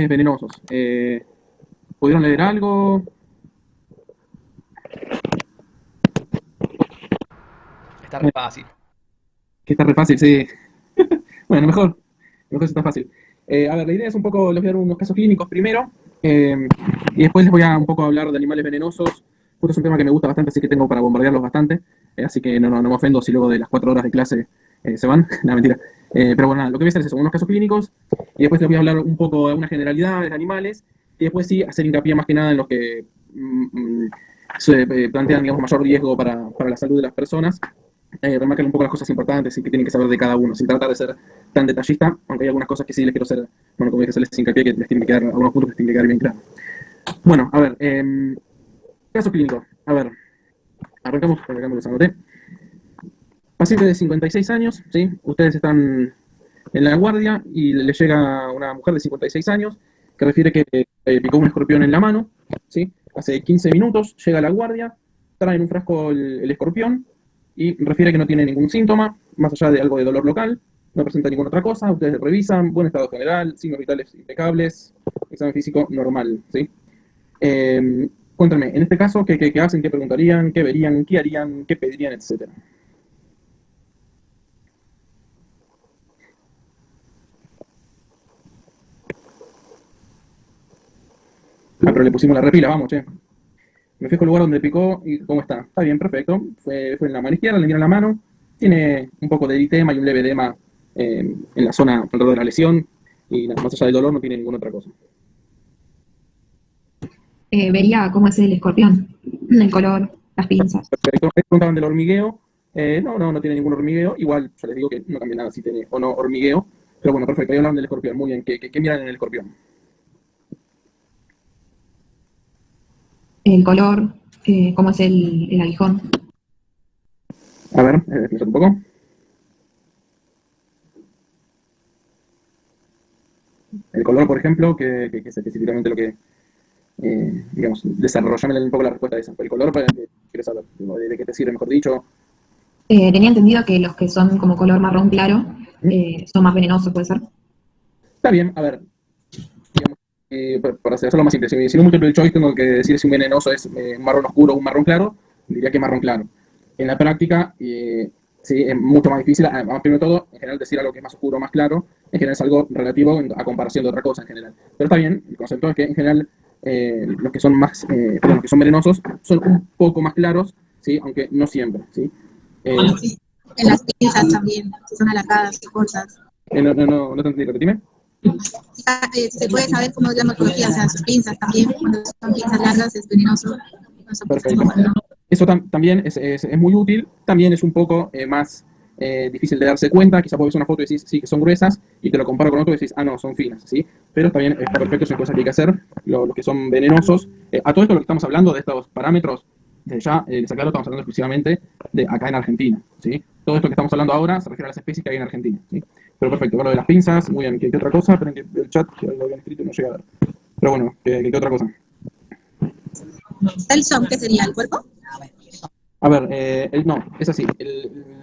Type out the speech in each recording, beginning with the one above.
venenosos. ¿Pudieron leer algo? Está re fácil. Que está re fácil, sí. Bueno, mejor si está fácil. A ver, la idea es un poco, les voy a dar unos casos clínicos primero, y después les voy a un poco hablar de animales venenosos. Justo es un tema que me gusta bastante, así que tengo para bombardearlos bastante. Así que no me ofendo si luego de las 4 horas de clase se van. No, mentira. Pero bueno, nada, lo que voy a hacer es eso, unos casos clínicos, y después les voy a hablar un poco de unas generalidades de animales, y después sí hacer hincapié más que nada en los que se plantean, digamos, mayor riesgo para la salud de las personas. Remarcar un poco las cosas importantes y que tienen que saber de cada uno, sin tratar de ser tan detallista, aunque hay algunas cosas que sí les quiero hacer, bueno, como dije, hacerles hincapié que les tienen que quedar, algunos puntos que les tienen que quedar bien claros. Bueno, a ver, caso clínico. A ver, arrancamos los anoté. Paciente de 56 años, ¿sí? Ustedes están en la guardia y le llega una mujer de 56 años que refiere que picó un escorpión en la mano, ¿sí? Hace 15 minutos llega a la guardia, trae en un frasco el escorpión y refiere que no tiene ningún síntoma, más allá de algo de dolor local, no presenta ninguna otra cosa, ustedes revisan, buen estado general, signos vitales impecables, examen físico normal, ¿sí? Cuéntame, en este caso, ¿qué hacen? ¿Qué preguntarían? ¿Qué verían? ¿Qué harían? ¿Qué pedirían? Etcétera. Ah, pero le pusimos la repila, vamos, che. Me fijo el lugar donde picó y cómo está. Está bien, perfecto. Fue en la mano izquierda, le dieron la mano. Tiene un poco de eritema y un leve edema en la zona alrededor de la lesión. Y nada, más allá del dolor no tiene ninguna otra cosa. Vería cómo es el escorpión, el color, las pinzas. Perfecto. Me preguntaban del hormigueo. No tiene ningún hormigueo. Igual, yo les digo que no cambia nada si tiene o no hormigueo. Pero bueno, perfecto. Ahí hablaban del escorpión. Muy bien. ¿Qué miran en el escorpión? El color, cómo es el aguijón. A ver, explícate un poco. El color, por ejemplo, que es específicamente lo que, digamos, desarrollame un poco la respuesta de esa. El color, para que quieres saber, de qué te sirve, mejor dicho. Tenía entendido que los que son como color marrón claro ¿Mm? son más venenosos, ¿puede ser? Está bien, a ver, digamos, para hacerlo más simple, si no multiple choice tengo que decir si un venenoso es marrón oscuro o un marrón claro, diría que marrón claro. En la práctica, sí, es mucho más difícil, además, primero de todo, en general decir algo que es más oscuro o más claro, en general es algo relativo a comparación de otra cosa en general. Pero está bien, el concepto es que en general los que son más, perdón, los que son venenosos son un poco más claros, ¿sí? Aunque no siempre, ¿sí? Sí, en las pinzas también, si son alargadas y cortas. No te entendí, repetime. Se puede saber cómo es la morfología, o sea, sus pinzas también, cuando son pinzas largas es venenoso, cuando son pinzas Perfecto. cortas no. Eso también es muy útil, también es un poco más difícil de darse cuenta, quizás puedes ver una foto y decís, sí, que son gruesas, y te lo comparo con otro y decís, ah, no, son finas, ¿sí? Pero también está perfecto, son cosas que hay que hacer, los que son venenosos. A todo esto lo que estamos hablando de estos parámetros, desde ya, les aclaro, estamos hablando exclusivamente de acá en Argentina, ¿sí? Todo esto que estamos hablando ahora se refiere a las especies que hay en Argentina, ¿sí? Pero perfecto, bueno, de las pinzas, muy bien, ¿qué otra cosa? Esperen que el chat, que lo habían escrito y no llega a ver. Pero bueno, ¿qué otra cosa? ¿El son qué sería? ¿El cuerpo? A ver, no, es así.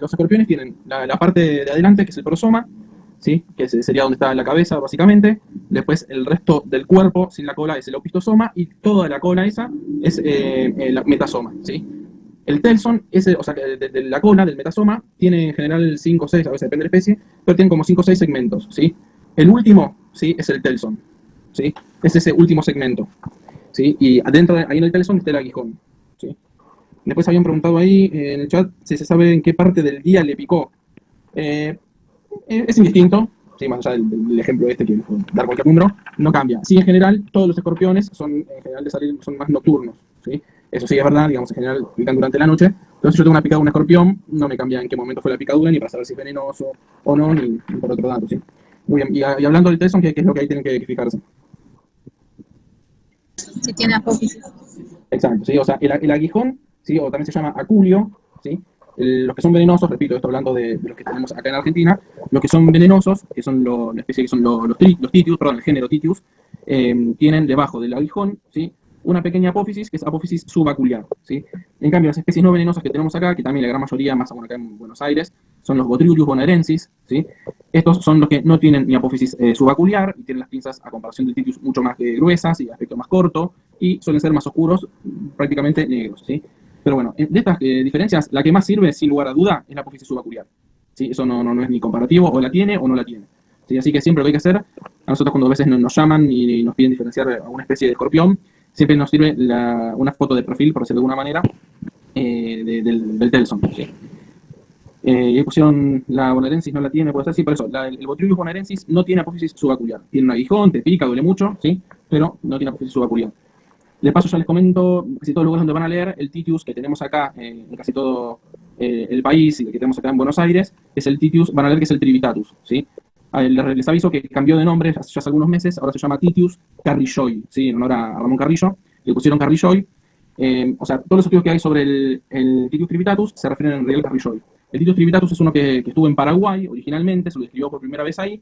Los escorpiones tienen la parte de adelante, que es el prosoma, ¿sí? Que sería donde está la cabeza, básicamente. Después el resto del cuerpo, sin la cola, es el opistosoma. Y toda la cola esa es el metasoma, ¿sí? El telson, o sea, de la cola del metasoma, tiene en general 5 o 6, a veces depende de la especie, pero tiene como 5 o 6 segmentos, ¿sí? El último, ¿sí? Es el telson, ¿sí? Es ese último segmento, ¿sí? Y adentro, ahí en el telson está el aguijón, ¿sí? Después habían preguntado ahí en el chat si se sabe en qué parte del día le picó. Eh, es indistinto, sí, más allá del ejemplo este que dar cualquier número, no cambia. Sí, en general, todos los escorpiones son, en general, de salir, son más nocturnos, ¿sí? Eso sí es verdad, digamos, en general, pican durante la noche. Entonces, si yo tengo una picada de un escorpión, no me cambia en qué momento fue la picadura, ni para saber si es venenoso o no, ni por otro dato, ¿sí? Muy bien, y hablando del Telson, ¿qué es lo que ahí tienen que fijarse? Si tiene apófisis. Exacto, ¿sí? O sea, el aguijón, ¿sí? O también se llama aculio, ¿sí? Los que son venenosos, repito, esto hablando de los que tenemos acá en Argentina, los que son venenosos, que son la especie que son los titius, perdón, el género titius, tienen debajo del aguijón, ¿sí? una pequeña apófisis, que es apófisis subacular, ¿sí? En cambio, las especies no venenosas que tenemos acá, que también la gran mayoría, más aún acá en Buenos Aires, son los Botryoides bonaerensis, ¿sí? Estos son los que no tienen ni apófisis subacular y tienen las pinzas, a comparación del Titius, mucho más gruesas y de aspecto más corto, y suelen ser más oscuros, prácticamente negros, ¿sí? Pero bueno, de estas diferencias, la que más sirve, sin lugar a duda, es la apófisis subacular, ¿sí? Eso no es ni comparativo, o la tiene o no la tiene, ¿sí? Así que siempre lo que hay que hacer, a nosotros cuando a veces nos llaman y nos piden diferenciar a una especie de escorpión, siempre nos sirve una foto de perfil, por decirlo de alguna manera, del Telson, ¿sí? Y pusieron la bonaerensis, no la tiene, puede ser, sí, por eso, el Botryoides bonaerensis no tiene apófisis subacular. Tiene un aguijón, te pica, duele mucho, ¿sí? Pero no tiene apófisis subacular. De paso ya les comento, casi todos los lugares donde van a leer, el Titius que tenemos acá en casi todo el país y el que tenemos acá en Buenos Aires, es el Titius, van a leer que es el Trivitatus, ¿sí? Les aviso que cambió de nombre ya hace algunos meses, ahora se llama Titius carrilloy, ¿sí? En honor a Ramón Carrillo, le pusieron carrilloy. O sea, todos los estudios que hay sobre el Titius trivitatus se refieren en realidad al carrilloy. El Titius trivitatus es uno que estuvo en Paraguay originalmente, se lo describió por primera vez ahí,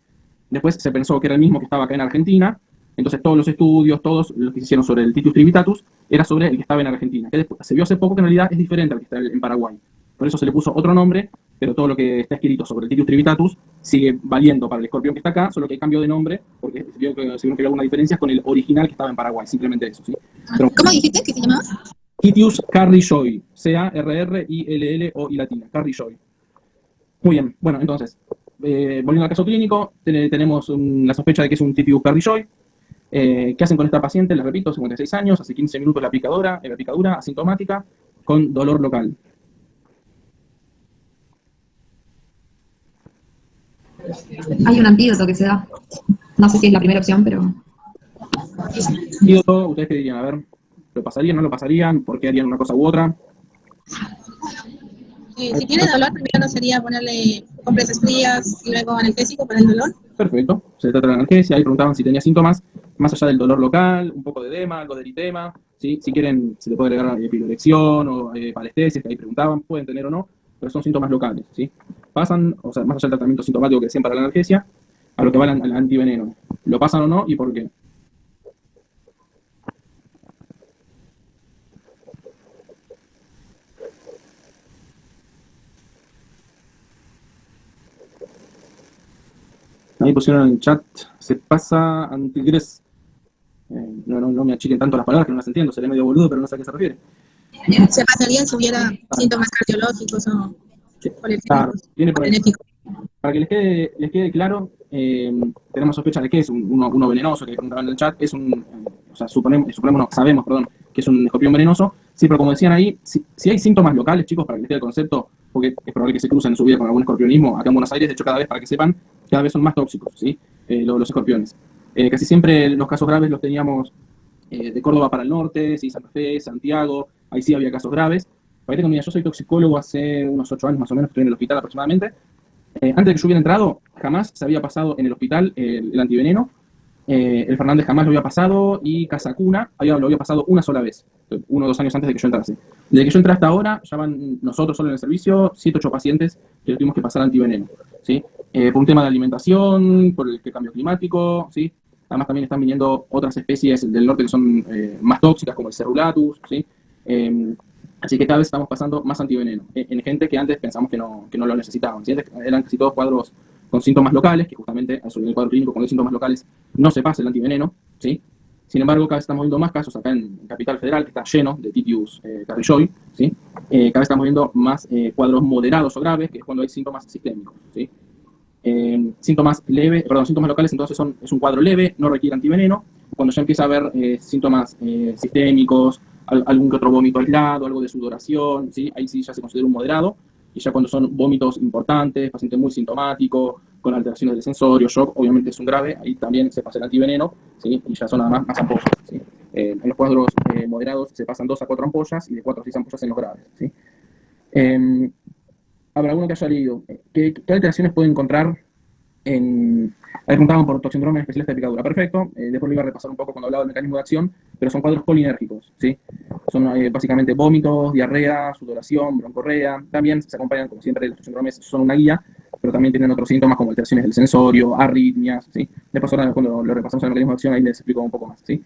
después se pensó que era el mismo que estaba acá en Argentina, entonces todos los estudios, todos los que se hicieron sobre el Titius trivitatus, era sobre el que estaba en Argentina, que después, se vio hace poco que en realidad es diferente al que está en Paraguay. Por eso se le puso otro nombre, pero todo lo que está escrito sobre el Titius trivitatus sigue valiendo para el escorpión que está acá, solo que cambió de nombre, porque se vio que había algunas diferencias con el original que estaba en Paraguay, simplemente eso, ¿sí? Pero, ¿Cómo dijiste que se llamaba? Titius carrilloy, C-A-R-R-I-L-L-O y latina, carrilloy. Muy bien, bueno, entonces, volviendo al caso clínico, tenemos la sospecha de que es un Titius carrilloy. ¿Qué hacen con esta paciente? Les repito, 56 años, hace 15 minutos la picadura asintomática, con dolor local. Hay un antídoto que se da. No sé si es la primera opción, pero Antídoto, ¿ustedes qué dirían? A ver, ¿lo pasarían, no lo pasarían? ¿Por qué harían una cosa u otra? Si tiene dolor, primero no sería ponerle compresas frías y luego analgésico para el dolor. Perfecto, se trata de la analgesia. Ahí preguntaban si tenía síntomas, más allá del dolor local, un poco de edema, algo de eritema, ¿sí? Si quieren, se le puede agregar epilorección o palestesia, que ahí preguntaban, pueden tener o no, pero son síntomas locales, ¿sí? Pasan, o sea, más allá del tratamiento sintomático que decían para la analgesia, a lo que va al antiveneno. ¿Lo pasan o no y por qué? Ahí pusieron en el chat, se pasa antigres. No me achiquen tanto las palabras, que no las entiendo, seré medio boludo, pero no sé a qué se refiere. Se pasaría si hubiera síntomas cardiológicos o Claro, viene por ahí. genéticos. Para que les quede claro, tenemos sospecha de que es uno venenoso, que preguntaban en el chat, o sea, sabemos, que es un escorpión venenoso. Sí, pero como decían ahí, si hay síntomas locales, chicos, para que les quede el concepto, porque es probable que se crucen en su vida con algún escorpionismo, acá en Buenos Aires, de hecho, cada vez, para que sepan, cada vez son más tóxicos, ¿sí? Los escorpiones. Casi siempre los casos graves los teníamos de Córdoba para el norte, ¿sí? Santa Fe, Santiago, ahí sí había casos graves. Para que tengan una idea, yo soy toxicólogo hace unos 8 años más o menos, estoy en el hospital aproximadamente. Antes de que yo hubiera entrado, jamás se había pasado en el hospital el antiveneno. El Fernández jamás lo había pasado y Casacuna lo había pasado una sola vez, 1 o 2 años antes de que yo entrase. Desde que yo entré hasta ahora, ya van nosotros solo en el servicio 7 o 8 pacientes que tuvimos que pasar antiveneno, ¿sí? Por un tema de alimentación, por el cambio climático, ¿sí? Además también están viniendo otras especies del norte que son más tóxicas, como el Cerulatus, ¿sí? Así que cada vez estamos pasando más antiveneno en gente que antes pensamos que no lo necesitaban, ¿sí? Eran casi todos cuadros con síntomas locales, que justamente sobre el cuadro clínico con los síntomas locales no se pasa el antiveneno, ¿sí? Sin embargo, cada vez estamos viendo más casos acá en Capital Federal, que está lleno de Titius carrilloy, ¿sí? Cada vez estamos viendo más cuadros moderados o graves, que es cuando hay síntomas sistémicos, ¿sí? Síntomas locales, entonces es un cuadro leve, no requiere antiveneno. Cuando ya empieza a haber síntomas sistémicos, algún que otro vómito aislado, algo de sudoración, ¿sí? Ahí sí ya se considera un moderado. Y ya cuando son vómitos importantes, paciente muy sintomático, con alteraciones del sensorio, shock, obviamente es un grave, ahí también se pasa el antiveneno, ¿sí? Y ya son nada más ampollas, ¿sí? En los cuadros moderados se pasan 2 a 4 ampollas y de 4 a 6 ampollas en los graves, ¿sí? Habrá alguno que haya leído, ¿qué alteraciones puede encontrar en... Ahí preguntaban por toxindrome especialista de picadura. Perfecto, después lo iba a repasar un poco cuando hablaba del mecanismo de acción, pero son cuadros colinérgicos, ¿sí? Son básicamente vómitos, diarrea, sudoración, broncorrea. También se acompañan, como siempre, los toxindromes son una guía, pero también tienen otros síntomas como alteraciones del sensorio, arritmias, ¿sí? Después ahora cuando lo repasamos en el mecanismo de acción ahí les explico un poco más, ¿sí?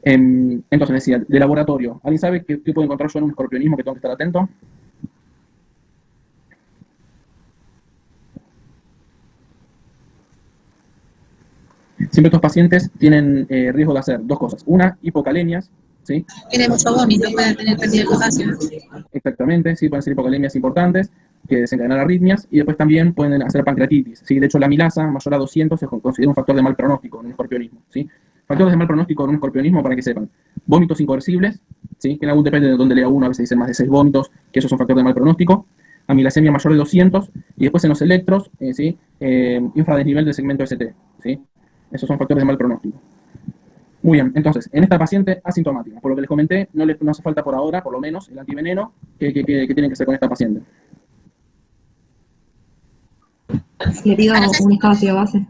Entonces decía, de laboratorio, ¿alguien sabe qué puedo encontrar yo en un escorpionismo que tengo que estar atento? Siempre estos pacientes tienen riesgo de hacer dos cosas. Una, hipocalemias, ¿sí? Tiene mucho vómito, puede tener pérdida de potasio. Exactamente, sí, pueden ser hipocalemias importantes que desencadenan arritmias y después también pueden hacer pancreatitis, ¿sí? De hecho, la amilasa mayor a 200 se considera un factor de mal pronóstico en un escorpionismo, ¿sí? Factores de mal pronóstico en un escorpionismo, para que sepan. Vómitos incoercibles, ¿sí? Que en algún depende de dónde lea uno, a veces dicen más de 6 vómitos, que eso es un factor de mal pronóstico. Amilasemia mayor de 200 y después en los electros, ¿sí? Infradesnivel del segmento ST, ¿sí? Esos son factores de mal pronóstico. Muy bien, entonces, en esta paciente asintomática, por lo que les comenté, no hace falta por ahora, por lo menos, el antiveneno que tienen que hacer con esta paciente. Le pido un espacio base.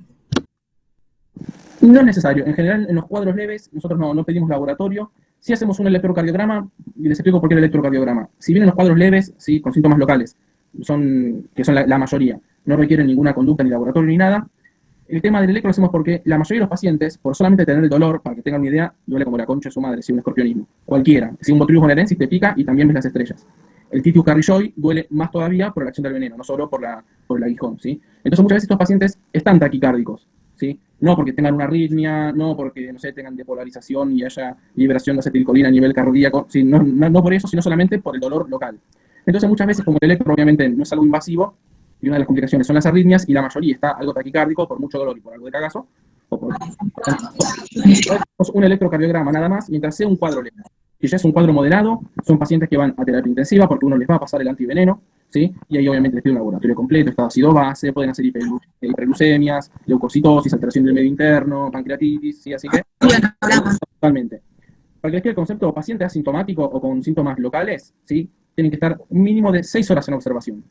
No es necesario. En general, en los cuadros leves, nosotros no pedimos laboratorio. Si hacemos un electrocardiograma, y les explico por qué el electrocardiograma. Si bien en los cuadros leves, sí, con síntomas locales, que son la mayoría, no requieren ninguna conducta ni laboratorio ni nada, el tema del electro lo hacemos porque la mayoría de los pacientes, por solamente tener el dolor, para que tengan una idea, duele como la concha de su madre, si un escorpionismo. Cualquiera. Si un botulismo bonaerensis te pica y también ves las estrellas. El Titius carrilloy duele más todavía por la acción del veneno, no solo por el aguijón, ¿sí? Entonces muchas veces estos pacientes están taquicárdicos, ¿sí? No porque tengan una arritmia, no porque, no sé, tengan depolarización y haya liberación de acetilcolina a nivel cardíaco, ¿sí? No por eso, sino solamente por el dolor local. Entonces muchas veces, como el electro obviamente no es algo invasivo, y una de las complicaciones son las arritmias, y la mayoría está algo taquicárdico por mucho dolor y por algo de cagazo, o por un electrocardiograma nada más, mientras sea un cuadro leve. Si ya es un cuadro moderado, son pacientes que van a terapia intensiva porque uno les va a pasar el antiveneno, ¿sí? Y ahí obviamente les pide un laboratorio completo, estado ácido base, pueden hacer hiperglucemias, leucocitosis, alteración del medio interno, pancreatitis, ¿sí? Así que, Bueno, hablamos. totalmente. Para que les quede el concepto de paciente asintomático o con síntomas locales, ¿sí? Tienen que estar un mínimo de 6 horas en observación.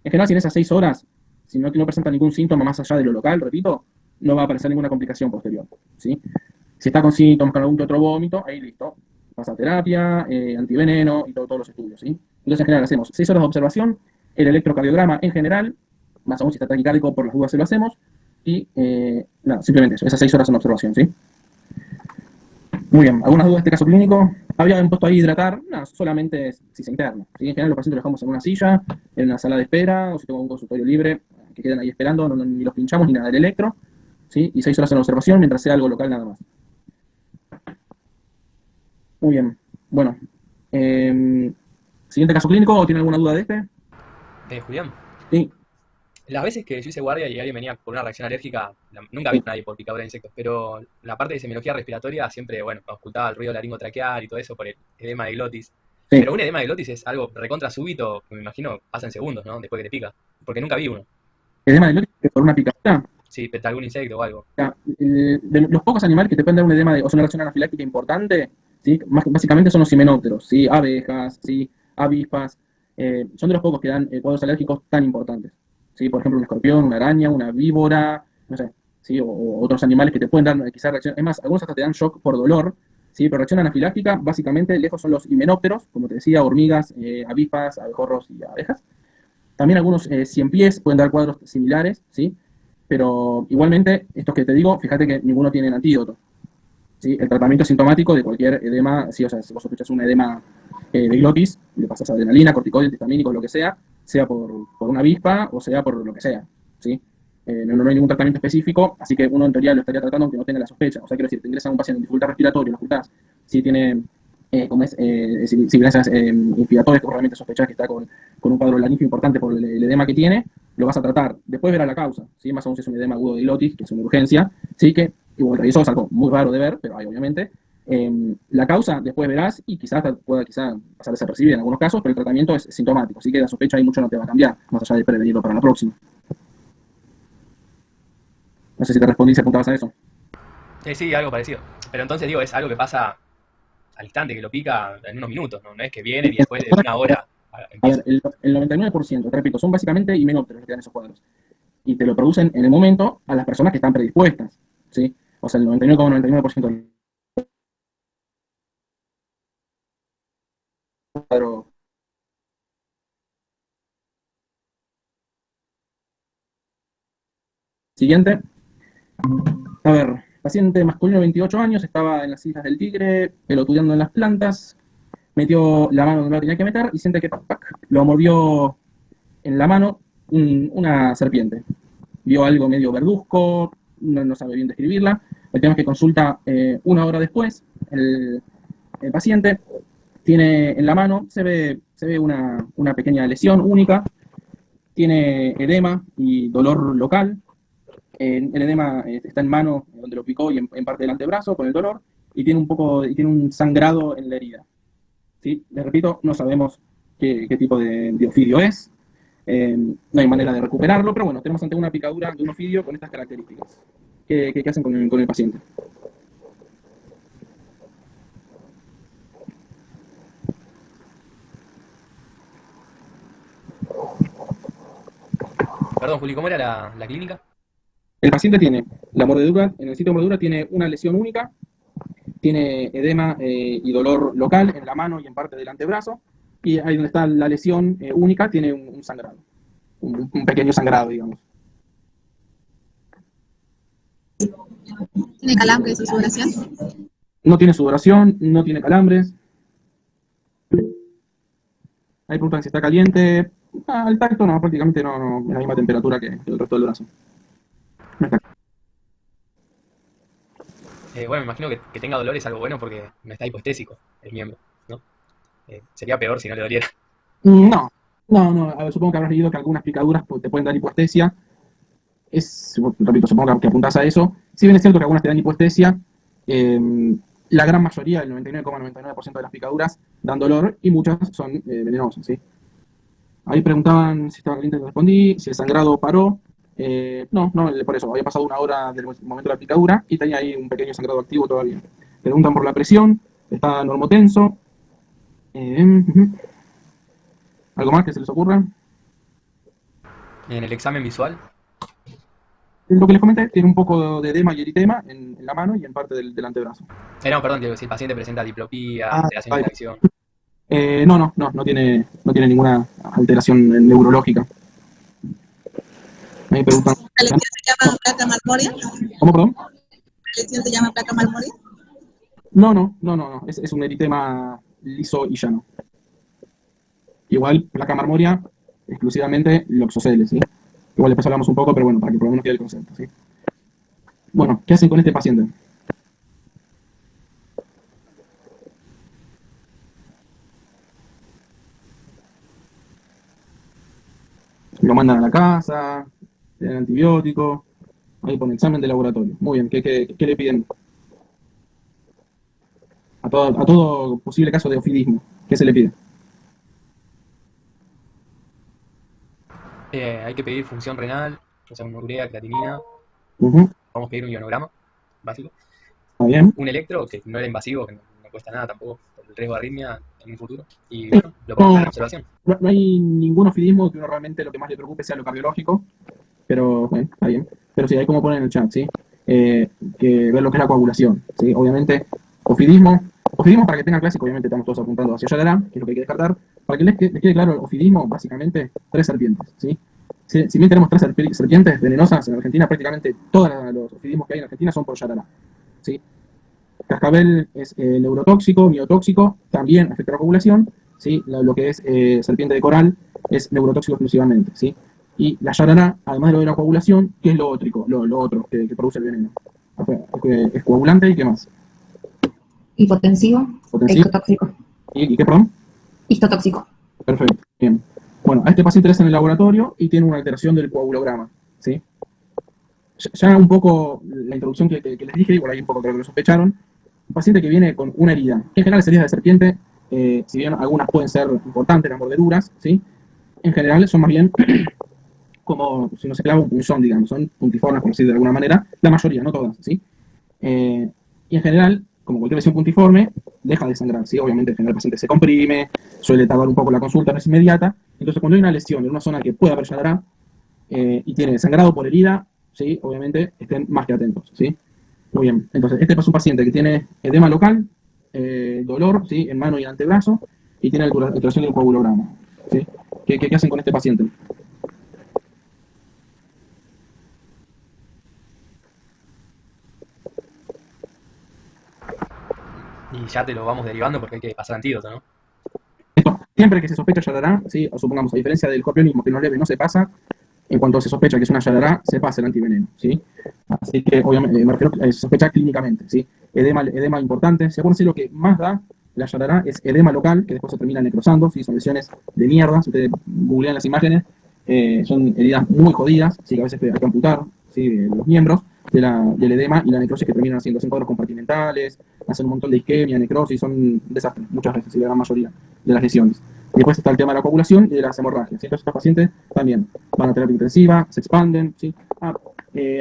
En general, si en esas 6 horas, si no presenta ningún síntoma más allá de lo local, repito, no va a aparecer ninguna complicación posterior, ¿sí? Si está con síntomas, con algún que otro vómito, ahí listo. Pasa terapia, antiveneno y todos los estudios, ¿sí? Entonces, en general, hacemos 6 horas de observación, el electrocardiograma en general, más aún si está taquicárdico, por las dudas se lo hacemos, y nada, simplemente eso, esas 6 horas en observación, ¿sí? Muy bien, ¿algunas dudas de este caso clínico? Habían puesto ahí hidratar, no, solamente si se interna. ¿Sí? En general los pacientes los dejamos en una silla, en una sala de espera, o si tengo un consultorio libre, que queden ahí esperando, ni los pinchamos ni nada del electro, ¿sí? Y 6 horas en observación mientras sea algo local nada más. Muy bien, bueno. Siguiente caso clínico, ¿o tiene alguna duda de este? Julián, Sí, las veces que yo hice guardia y alguien venía con una reacción alérgica, nunca vi sí. a nadie por picadura de insectos, pero la parte de semiología respiratoria siempre, bueno, ocultaba el ruido laringotraqueal y todo eso por el edema de glotis. Sí. Pero un edema de glotis es algo recontra súbito, que me imagino pasa en segundos, ¿no? Después que te pica. Porque nunca vi uno. Edema de glotis por una picadura. Sí, algún insecto o algo. Ya, de los pocos animales que te pueden dar un edema o sea, una reacción anafiláctica importante, ¿sí? Básicamente son los himenópteros, ¿sí? Abejas, ¿sí? Avispas, son de los pocos que dan cuadros alérgicos tan importantes, ¿sí? Por ejemplo, un escorpión, una araña, una víbora, no sé, ¿sí? O otros animales que te pueden dar quizás reacción, es más, algunos hasta te dan shock por dolor, ¿sí? Pero reacción anafiláctica, básicamente, lejos son los himenópteros, como te decía, hormigas, avispas, abejorros y abejas. También algunos cien pies pueden dar cuadros similares, ¿sí? Pero igualmente, estos que te digo, fíjate que ninguno tiene antídoto, ¿sí? El tratamiento sintomático de cualquier edema, sí, o sea, si vos sospechas un edema de glotis, le pasas adrenalina, corticoides, antihistamínicos, lo que sea por una avispa o sea por lo que sea, ¿sí? No hay ningún tratamiento específico, así que uno en teoría lo estaría tratando aunque no tenga la sospecha. O sea, quiero decir, te ingresa un paciente en dificultad respiratoria, lo ocultás, si tiene, como es, si gracias inspiratorias que realmente sospechás que está con un cuadro laringio importante por el edema que tiene, lo vas a tratar. Después verá la causa, ¿sí? Más aún si es un edema agudo de glotis, que es una urgencia, sí que, y bueno, eso es algo muy raro de ver, pero hay obviamente. La causa después verás y quizás pueda pasar desapercibida en algunos casos, pero el tratamiento es sintomático, así que la sospecha ahí mucho no te va a cambiar, más allá de prevenirlo para la próxima. No sé si te respondí si apuntabas a eso. Sí, algo parecido. Pero entonces digo, es algo que pasa al instante, que lo pica en unos minutos, ¿no? No es que vienen y después de una hora A ver, empieza. el 99%, te repito, son básicamente himenópteros los que dan esos cuadros. Y te lo producen en el momento a las personas que están predispuestas, ¿sí? O sea, el 99,99% del cuadro. Siguiente. A ver, Paciente masculino, 28 años, estaba en las Islas del Tigre, pelotudeando en las plantas, metió la mano donde no la tenía que meter y siente que lo mordió en la mano una serpiente. Vio algo medio verduzco, no sabe bien describirla. El tema es que consulta una hora después, el paciente tiene en la mano, se ve una pequeña lesión única, tiene edema y dolor local. El edema está en mano, donde lo picó, y en parte del antebrazo con el dolor, y tiene un sangrado en la herida. ¿Sí? Les repito, no sabemos qué tipo de ofidio es, no hay manera de recuperarlo, pero bueno, tenemos ante una picadura de un ofidio con estas características. ¿Qué hacen con el paciente? Perdón, Juli, ¿cómo era la clínica? El paciente tiene la mordedura, en el sitio de mordedura tiene una lesión única, tiene edema y dolor local en la mano y en parte del antebrazo, y ahí donde está la lesión única tiene un sangrado, un pequeño sangrado, digamos. ¿Tiene calambres o sudoración? No tiene sudoración, no tiene calambres. Ahí preguntan si está caliente. Al tacto no, prácticamente no, es la misma temperatura que el resto del brazo. No está. Bueno, me imagino que tenga dolor es algo bueno porque no está hipostésico el miembro, ¿no? Sería peor si no le doliera. No. A ver, supongo que habrás leído que algunas picaduras te pueden dar hipoestesia. Repito, supongo que apuntás a eso. Si bien es cierto que algunas te dan hipoestesia, la gran mayoría, el 99,99% de las picaduras, dan dolor y muchas son venenosas, ¿sí? Ahí preguntaban si estaba caliente, respondí, si el sangrado paró. No, por eso, había pasado una hora del momento de la picadura y tenía ahí un pequeño sangrado activo todavía. Preguntan por la presión, está normotenso. ¿Algo más que se les ocurra? En el examen visual, Lo que les comenté, tiene un poco de edema y eritema en la mano y en parte del antebrazo. no, perdón, digo, si el paciente presenta diplopía, Ah, alteraciones de la visión. no tiene ninguna alteración neurológica. Me preguntan. ¿La lesión se llama placa marmórea? ¿Cómo, perdón? ¿La lesión se llama placa marmórea? No. Es un eritema liso y llano. Igual, placa marmórea, exclusivamente loxoceles, ¿sí? Igual después hablamos un poco, pero bueno, para que por lo menos quede el concepto, ¿sí? Bueno, ¿qué hacen con este paciente? Lo mandan a la casa, le dan antibiótico, ahí pone examen de laboratorio. Muy bien, ¿qué le piden? A todo posible caso de ofidismo, ¿qué se le pide? Hay que pedir función renal, o sea, una urea, creatinina. Vamos Vamos a pedir un ionograma básico. ¿Está bien? Un electro, que no era invasivo, que no cuesta nada tampoco, por el riesgo de arritmia en un futuro. Y bueno, lo ponemos en observación. No hay ningún ofidismo que uno realmente lo que más le preocupe sea lo cardiológico, pero bueno, está bien. Pero sí, hay como poner en el chat, ¿sí? Que ver lo que es la coagulación, ¿sí? Obviamente, ofidismo para que tenga clásico, obviamente estamos todos apuntando hacia Yarará, que es lo que hay que descartar. Para que les quede claro, el ofidismo, básicamente, 3 serpientes, ¿sí? Si bien tenemos 3 serpientes venenosas en Argentina, prácticamente todos los ofidismos que hay en Argentina son por Yarará, ¿sí? Cascabel es neurotóxico, miotóxico, también afecta a la coagulación, ¿sí? Lo que es serpiente de coral es neurotóxico exclusivamente, ¿sí? Y la yarará, además de lo de la coagulación, ¿qué es lo otro que produce el veneno? Es coagulante y ¿qué más? Hipotensivo, Potencial. histotóxico. ¿Y qué, perdón? Histotóxico. Perfecto, bien. Bueno, a este paciente le hacen en el laboratorio y tiene una alteración del coagulograma, ¿sí? Ya un poco la introducción que les dije, y por ahí un poco creo que lo sospecharon. Un paciente que viene con una herida. En general, las heridas de serpiente, si bien algunas pueden ser importantes, las mordeduras, ¿sí? En general son más bien como si no se clava un punzón, digamos, son puntiformes, por decir de alguna manera, la mayoría, no todas, ¿sí? Y en general, como cualquier lesión puntiforme, deja de sangrar, ¿sí? Obviamente, en general el paciente se comprime, suele tardar un poco la consulta, no es inmediata. Entonces, cuando hay una lesión en una zona que puede haber yarará y tiene sangrado por herida, ¿sí? Obviamente, estén más que atentos, ¿sí? Muy bien, entonces, este es un paciente que tiene edema local, dolor, ¿sí? En mano y en antebrazo, y tiene alteración del coagulograma, ¿sí? ¿Qué hacen con este paciente? Y ya te lo vamos derivando porque hay que pasar antídoto, ¿no? Esto, siempre que se sospecha Yarará, ¿sí? O supongamos, a diferencia del escorpionismo, que no es leve, no se pasa, en cuanto se sospecha que es una Yarará, se pasa el antiveneno, ¿sí? Así que, obviamente, me refiero a se sospecha clínicamente, ¿sí? Edema importante. Según sí, lo que más da la Yarará es edema local, que después se termina necrosando, ¿sí? Son lesiones de mierda. Si ustedes googlean las imágenes, son heridas muy jodidas, ¿sí? Que a veces hay que amputar, ¿sí? Los miembros del edema y la necrosis que terminan haciendo cuadros compartimentales, hacen un montón de isquemia, necrosis, son desastres, muchas veces, y la gran mayoría de las lesiones. Y después está el tema de la coagulación y de las hemorragias. ¿Sí? Entonces, estos pacientes también van a terapia intensiva, se expanden. ¿Sí?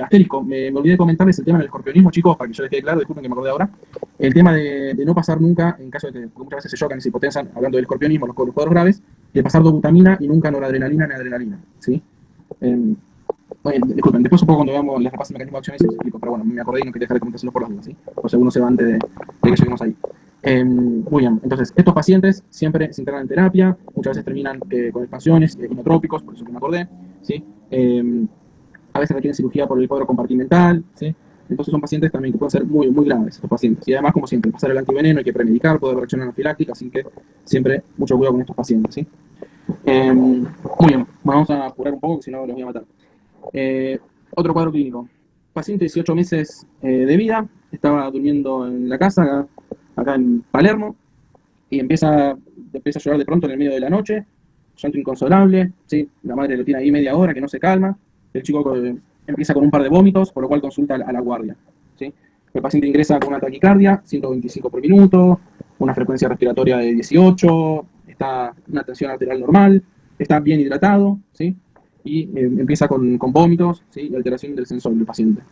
Asterisco, me olvidé de comentarles el tema del escorpionismo, chicos, para que yo les quede claro, disculpen que me acordé ahora. El tema de no pasar nunca, en caso de que muchas veces se chocan y se hipotensan, hablando del escorpionismo, los cuadros graves, de pasar dobutamina y nunca noradrenalina ni adrenalina. ¿Sí? Disculpen, después un poco cuando veamos las fases de mecanismo de acción se explico, pero bueno, me acordé y no quería dejar de comentárselo por las dudas, ¿sí? O sea, uno se va antes de que lleguemos ahí. Muy bien, entonces, estos pacientes siempre se internan en terapia, muchas veces terminan con expansiones inotrópicos, por eso que me acordé, ¿sí? A veces requieren cirugía por el cuadro compartimental, ¿sí? Entonces son pacientes también que pueden ser muy, muy graves, estos pacientes. Y además, como siempre, pasar el antiveneno, hay que premedicar, puede haber reacción anafiláctica, así que siempre mucho cuidado con estos pacientes, ¿sí? Muy bien, bueno, vamos a curar un poco, si no los voy a matar. Otro cuadro clínico. Paciente de 18 meses de vida, estaba durmiendo en la casa, acá en Palermo, y empieza a llorar de pronto en el medio de la noche, llanto inconsolable, ¿sí? La madre lo tiene ahí media hora, que no se calma, el chico empieza con un par de vómitos, por lo cual consulta a la guardia, ¿sí? El paciente ingresa con una taquicardia, 125 por minuto, una frecuencia respiratoria de 18, está una tensión arterial normal, está bien hidratado, ¿sí? Y empieza con vómitos, ¿sí? Y alteración del sensor del paciente.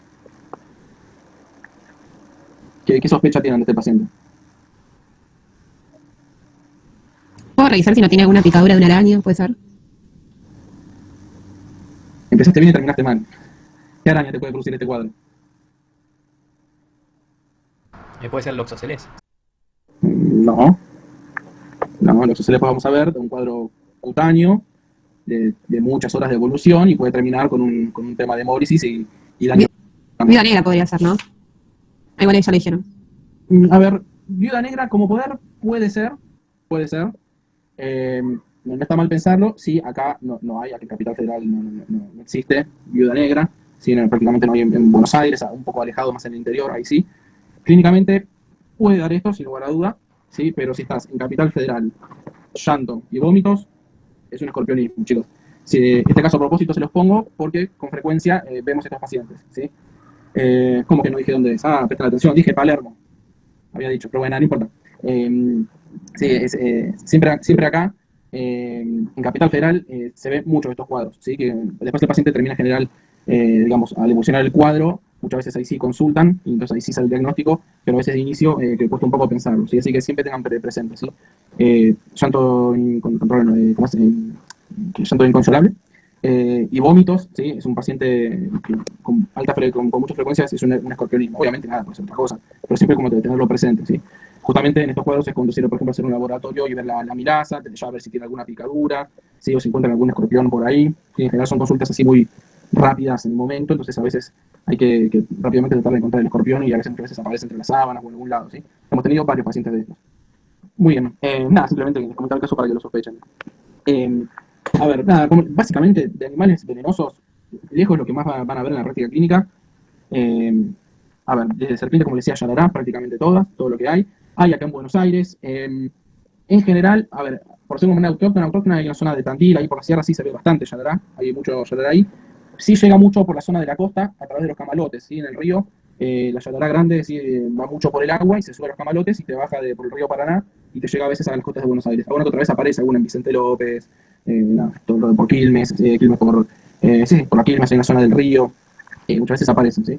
¿Qué sospecha tienen de este paciente? ¿Puedo revisar si no tiene alguna picadura de una araña? ¿Puede ser? Empezaste bien y terminaste mal. ¿Qué araña te puede producir este cuadro? Puede ser loxoceles. No. No, lo que se le podemos ver de un cuadro cutáneo de muchas horas de evolución y puede terminar con un tema de hemólisis y daño. Viuda negra podría ser, ¿no? Igual ya lo dijeron. A ver, viuda negra como poder puede ser. No está mal pensarlo. Sí, acá no hay, aquí en Capital Federal no existe viuda negra. Sí, prácticamente no hay en Buenos Aires, un poco alejado más en el interior, ahí sí. Clínicamente puede dar esto, sin lugar a duda, ¿sí? Pero si estás en Capital Federal, llanto y vómitos, es un escorpionismo, chicos. Si, este caso a propósito se los pongo porque con frecuencia vemos estos pacientes, ¿sí? ¿Cómo que no dije dónde es? Presten atención, dije Palermo, había dicho, pero bueno, no importa. Sí, siempre acá, en Capital Federal, se ven muchos de estos cuadros, ¿sí? Que después el paciente termina en general, digamos, al evolucionar el cuadro, muchas veces ahí sí consultan, y entonces ahí sí sale el diagnóstico, pero a veces de inicio que cuesta un poco pensarlo, ¿sí? Así que siempre tengan presente, ¿sí? Llanto llanto inconsolable, y vómitos, ¿sí? Es un paciente con muchas frecuencias, es un escorpionismo, obviamente nada, puede ser otra cosa, pero siempre como tenerlo presente, ¿sí? Justamente en estos cuadros es conducir, por ejemplo, a hacer un laboratorio y ver la mirasa, ya ver si tiene alguna picadura, ¿sí? O si encuentran algún escorpión por ahí, ¿sí? En general son consultas así muy rápidas en el momento, entonces a veces hay que rápidamente tratar de encontrar el escorpión y a veces aparece entre las sábanas o en algún lado, ¿sí? Hemos tenido varios pacientes de estos. Muy bien, nada, simplemente les comentar el caso para que lo sospechen. A ver, nada, básicamente de animales venenosos, lejos lo que más van a ver en la práctica clínica. A ver, desde serpiente, como les decía, Yarará, prácticamente todas, todo lo que hay. Hay acá en Buenos Aires. En general, a ver, por ser una manera autóctona, hay una zona de Tandil, ahí por la sierra sí se ve bastante Yarará, hay mucho Yarará ahí. Sí llega mucho por la zona de la costa, a través de los camalotes, ¿sí? En el río, la Yarará grande sí, va mucho por el agua y se sube a los camalotes y te baja por el río Paraná y te llega a veces a las costas de Buenos Aires. Alguna que otra vez aparece alguna en Vicente López, todo lo de por Quilmes, Quilmes por la Quilmes, en la zona del río, muchas veces aparecen, ¿sí?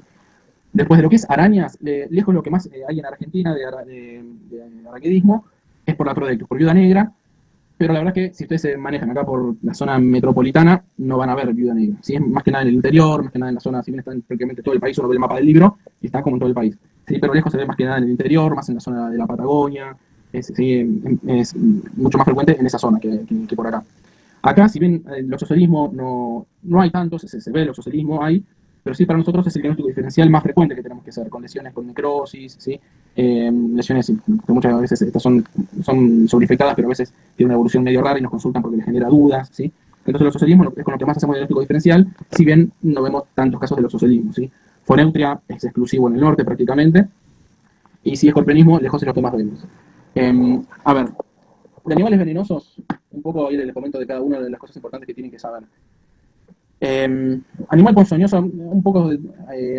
Después de lo que es arañas, lejos lo que más hay en Argentina de araquedismo es por la Prodectus, por viuda negra, pero la verdad es que si ustedes se manejan acá por la zona metropolitana, no van a ver viuda negra. ¿Sí? Más que nada en el interior, más que nada en la zona, si bien está en prácticamente todo el país, uno ve el mapa del libro y está como en todo el país. ¿Sí? Pero lejos se ve más que nada en el interior, más en la zona de la Patagonia, es mucho más frecuente en esa zona que por acá. Acá, si bien el oxocelismo no hay tanto, se ve el oxocelismo, hay, pero sí para nosotros es el diagnóstico diferencial más frecuente que tenemos que hacer, con lesiones con necrosis, ¿sí? Lesiones que muchas veces estas son sobreinfectadas, pero a veces tienen una evolución medio rara y nos consultan porque les genera dudas, ¿sí? Entonces los ocelismos es con lo que más hacemos diagnóstico diferencial, si bien no vemos tantos casos de los ocelismos, ¿sí? Foneutria es exclusivo en el norte prácticamente, y si escorpionismo, lejos es lo que más vemos. A ver, de animales venenosos, un poco ahí les comento de cada una de las cosas importantes que tienen que saber. Animal ponzoñoso, un poco,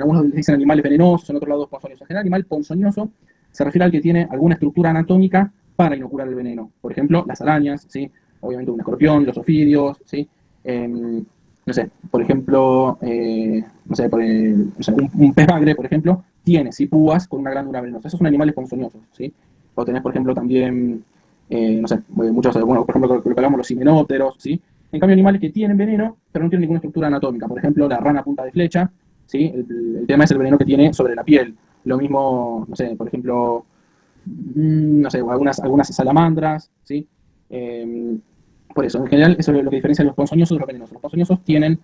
algunos dicen animales venenosos, en otros lados ponzoñosos. En general, animal ponzoñoso se refiere al que tiene alguna estructura anatómica para inocular el veneno. Por ejemplo, las arañas, ¿sí? Obviamente un escorpión, los ofidios, ¿sí? No sé, por ejemplo, un pez bagre, por ejemplo, tiene sí púas con una glándula venenosa. Esos son animales ponzoñosos, ¿sí? O tenés, por ejemplo, también, no sé, muchos, bueno, por ejemplo, lo que hablamos, los himenópteros, ¿sí? En cambio, animales que tienen veneno, pero no tienen ninguna estructura anatómica. Por ejemplo, la rana punta de flecha, ¿sí? El tema es el veneno que tiene sobre la piel. Lo mismo, no sé, por ejemplo, no sé, algunas salamandras, ¿sí? Por eso, en general, eso es lo que diferencia los ponzoñosos de los venenosos. Los ponzoñosos tienen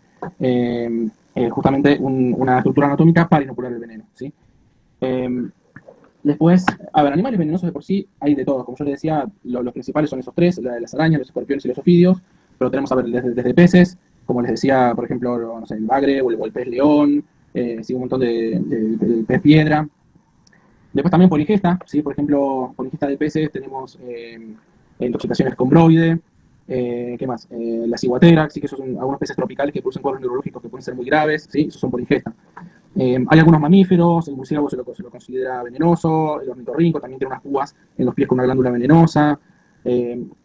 justamente una estructura anatómica para inocular el veneno, ¿sí? Después, a ver, animales venenosos de por sí hay de todos. Como yo les decía, los principales son esos tres, las arañas, los escorpiones y los ofidios, pero tenemos, a ver, desde peces, como les decía, por ejemplo, no sé, el bagre o el pez león, sí, un montón de pez piedra. Después también poligesta, ¿sí? Por ejemplo, poligesta de peces tenemos intoxicaciones con broide, ¿qué más? La ciguatera, sí, que esos son algunos peces tropicales que producen cuadros neurológicos que pueden ser muy graves, ¿sí? Esos son poligesta. Hay algunos mamíferos, el murciélago se lo considera venenoso, el ornitorrinco también tiene unas púas en los pies con una glándula venenosa.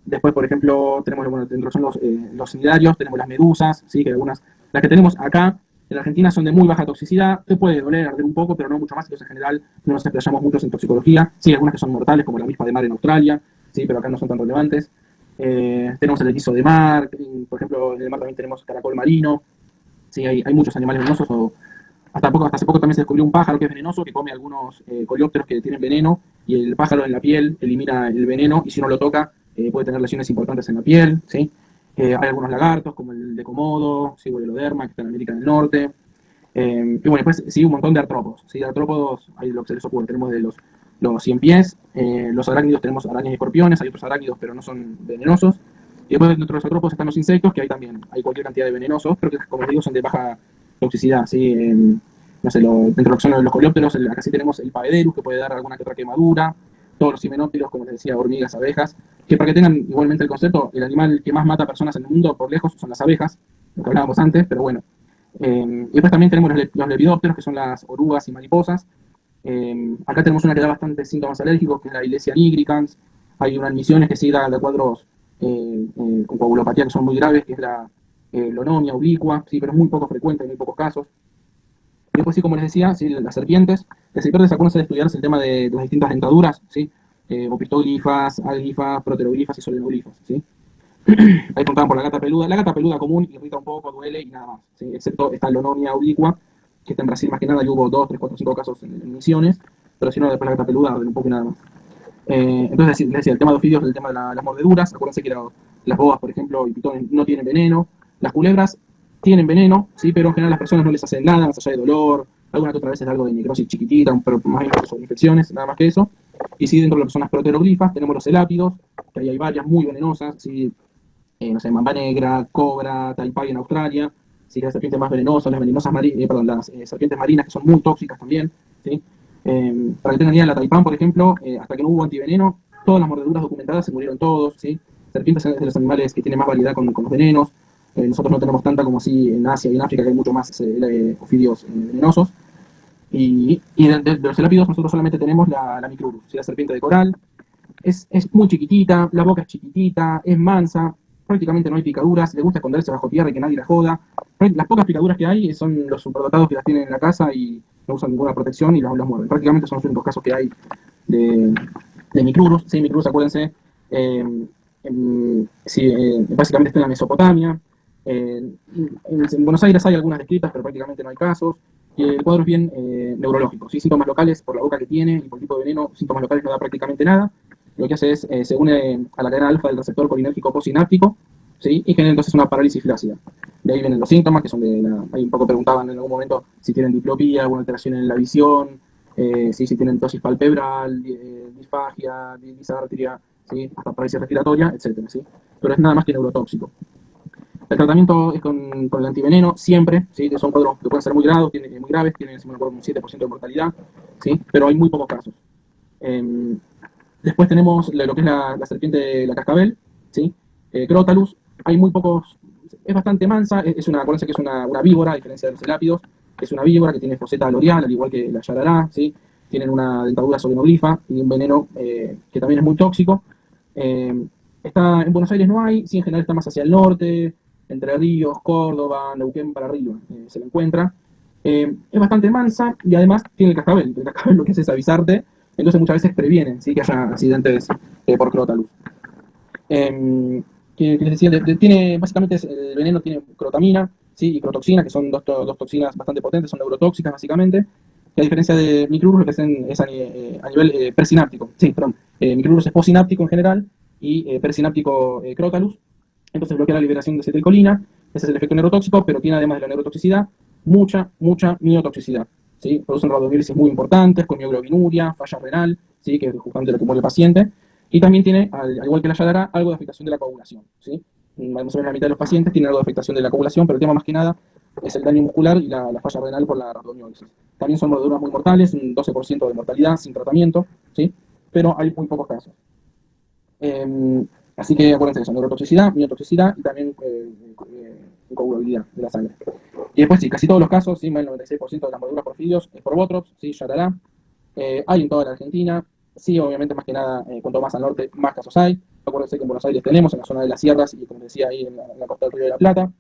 Después, por ejemplo, tenemos, bueno, dentro son los cnidarios, tenemos las medusas, ¿sí? Que algunas, las que tenemos acá en Argentina son de muy baja toxicidad, te puede doler, arder un poco, pero no mucho más, entonces en general no nos explayamos mucho en toxicología. Sí, algunas que son mortales, como la avispa de mar en Australia, sí, pero acá no son tan relevantes. Tenemos el erizo de mar, por ejemplo, en el mar también tenemos caracol marino, sí, hay muchos animales venenosos, hasta hace poco también se descubrió un pájaro que es venenoso, que come algunos coleópteros que tienen veneno, y el pájaro en la piel elimina el veneno, y si uno lo toca, puede tener lesiones importantes en la piel, ¿sí? Hay algunos lagartos, como el de Komodo, sí, o el Eloderma, que está en América del Norte. Y bueno, después sí, un montón de artrópodos. ¿Sí? Artrópodos, hay lo que se les ocurre. Tenemos de los 100 pies, los arácnidos tenemos arañas y escorpiones, hay otros arácnidos, pero no son venenosos. Y después dentro de los artrópodos están los insectos, que hay también, hay cualquier cantidad de venenosos, pero que, como les digo, son de baja toxicidad. ¿Sí? No sé, dentro de lo que son los coleópteros, acá sí tenemos el Pavederus, que puede dar alguna que otra quemadura. Todos los himenópteros, como les decía, hormigas, abejas, que para que tengan igualmente el concepto, el animal que más mata personas en el mundo por lejos son las abejas, lo que hablábamos antes, pero bueno. Y después también tenemos los lepidópteros, que son las orugas y mariposas. Acá tenemos una que da bastantes síntomas alérgicos, que es la Ilesia nigricans. Hay unas misiones que sí da de cuadros con coagulopatía que son muy graves, que es la lonomia obliqua, sí, pero es muy poco frecuente, en muy pocos casos. Y después sí, como les decía, sí, las serpientes. El sector de Sacones de estudiar el tema de las distintas dentaduras, ¿sí? Opistoglifas, alglifas, proteroglifas y solenoglifas, ¿sí? Ahí preguntaban por la gata peluda. La gata peluda común irrita un poco, duele y nada más, ¿sí? Excepto esta lonomia obliqua, que está en Brasil más que nada, y hubo 2, 3, 4, 5 casos en Misiones, pero si no, después la gata peluda duele un poco y nada más. Entonces, les decía, el tema de ofidios es el tema de las mordeduras. Acuérdense que las boas, por ejemplo, y pitones no tienen veneno. Las culebras tienen veneno, sí, pero en general las personas no les hacen nada, más allá de dolor. Alguna que otra vez es algo de necrosis chiquitita, pero más bien son infecciones, nada más que eso. Y sí, dentro de las personas proteroglifas tenemos los celápidos, que ahí hay varias muy venenosas, sí, no sé, mamba negra, cobra, taipai en Australia, sí, las serpientes más venenosas, las venenosas las serpientes marinas que son muy tóxicas también, ¿sí? Para que tengan idea, la taipán, por ejemplo, hasta que no hubo antiveneno, todas las mordeduras documentadas se murieron todos, ¿sí? Serpientes es de los animales que tienen más variedad con los venenos. Nosotros no tenemos tanta como si en Asia y en África, que hay mucho más ofidios venenosos. Y de los celápidos nosotros solamente tenemos la Micrurus, ¿sí? La serpiente de coral. Es muy chiquitita, la boca es chiquitita, es mansa, prácticamente no hay picaduras, le gusta esconderse bajo tierra y que nadie la joda. Las pocas picaduras que hay son los superdotados que las tienen en la casa y no usan ninguna protección y las muerden. Prácticamente son los únicos casos que hay de Micrurus. Sí, Micrurus, acuérdense, básicamente está en la Mesopotamia. En Buenos Aires hay algunas descritas, pero prácticamente no hay casos. Y el cuadro es bien neurológico, ¿sí? Síntomas locales por la boca que tiene y por el tipo de veneno, síntomas locales no da prácticamente nada. Lo que hace es, se une a la cadena alfa del receptor colinérgico postsináptico, ¿sí? Y genera entonces una parálisis flácida. De ahí vienen los síntomas, que son ahí un poco preguntaban en algún momento si tienen diplopía, alguna alteración en la visión, si tienen tosis palpebral, disfagia, disartria, ¿sí? Hasta parálisis respiratoria, etcétera, ¿sí? Pero es nada más que neurotóxico. El tratamiento es con el antiveneno, siempre, ¿sí? Que son cuadros que pueden ser muy graves, tienen, si me acuerdo, un 7% de mortalidad, ¿sí? Pero hay muy pocos casos. Después tenemos lo que es la serpiente, la cascabel, ¿sí? Crotalus, hay muy pocos, es bastante mansa, acuérdense que es una víbora, a diferencia de los celápidos, es una víbora que tiene foseta loreal, al igual que la yarará, ¿sí? Tienen una dentadura solenoglifa y un veneno que también es muy tóxico. Está en Buenos Aires no hay, sí, en general está más hacia el norte, Entre Ríos, Córdoba, Neuquén para arriba, se la encuentra. Es bastante mansa y además tiene el cascabel. El cascabel lo que hace es avisarte, entonces muchas veces previenen, ¿sí? Que haya accidentes por Crotalus. Que les decía, básicamente el veneno tiene crotamina, ¿sí? Y crotoxina, que son dos toxinas bastante potentes, son neurotóxicas básicamente. Que a diferencia de micrurus, lo que hacen es a nivel presináptico. Sí, perdón. Micrurus es posináptico en general y presináptico Crotalus. Entonces bloquea la liberación de acetilcolina, ese es el efecto neurotóxico, pero tiene además de la neurotoxicidad, mucha miotoxicidad, ¿sí? Producen radiomiólisis muy importantes, con mioglobinuria, falla renal, ¿sí? Que es justamente lo que muere el paciente, y también tiene, al igual que la yarará, algo de afectación de la coagulación, ¿sí? Más o menos la mitad de los pacientes tienen algo de afectación de la coagulación, pero el tema más que nada es el daño muscular y la falla renal por la radiomiólisis. También son mordeduras muy mortales, un 12% de mortalidad sin tratamiento, ¿sí? Pero hay muy pocos casos. Así que acuérdense de eso, neurotoxicidad, miotoxicidad y también incoagulabilidad de la sangre. Y después sí, casi todos los casos, sí, más del 96% de las mordeduras por filios es por botrops, sí, yarará. Hay en toda la Argentina, sí, obviamente más que nada, cuanto más al norte, más casos hay. Acuérdense que en Buenos Aires tenemos, en la zona de las sierras y como decía ahí en la costa del Río de la Plata.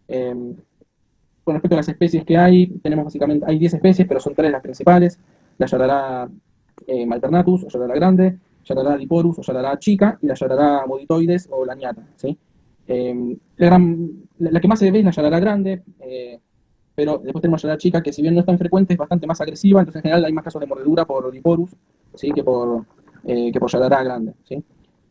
Con respecto a las especies que hay, tenemos básicamente, hay 10 especies, pero son 3 las principales. La yarará malternatus, o yarará grande, yarará diporus, o yarará chica, y la yarará moditoides, o lañata, ¿sí? La que más se ve es la yarará grande, pero después tenemos yarará chica, que si bien no es tan frecuente, es bastante más agresiva, entonces en general hay más casos de mordedura por diporus, ¿sí? que por yarará grande, ¿sí?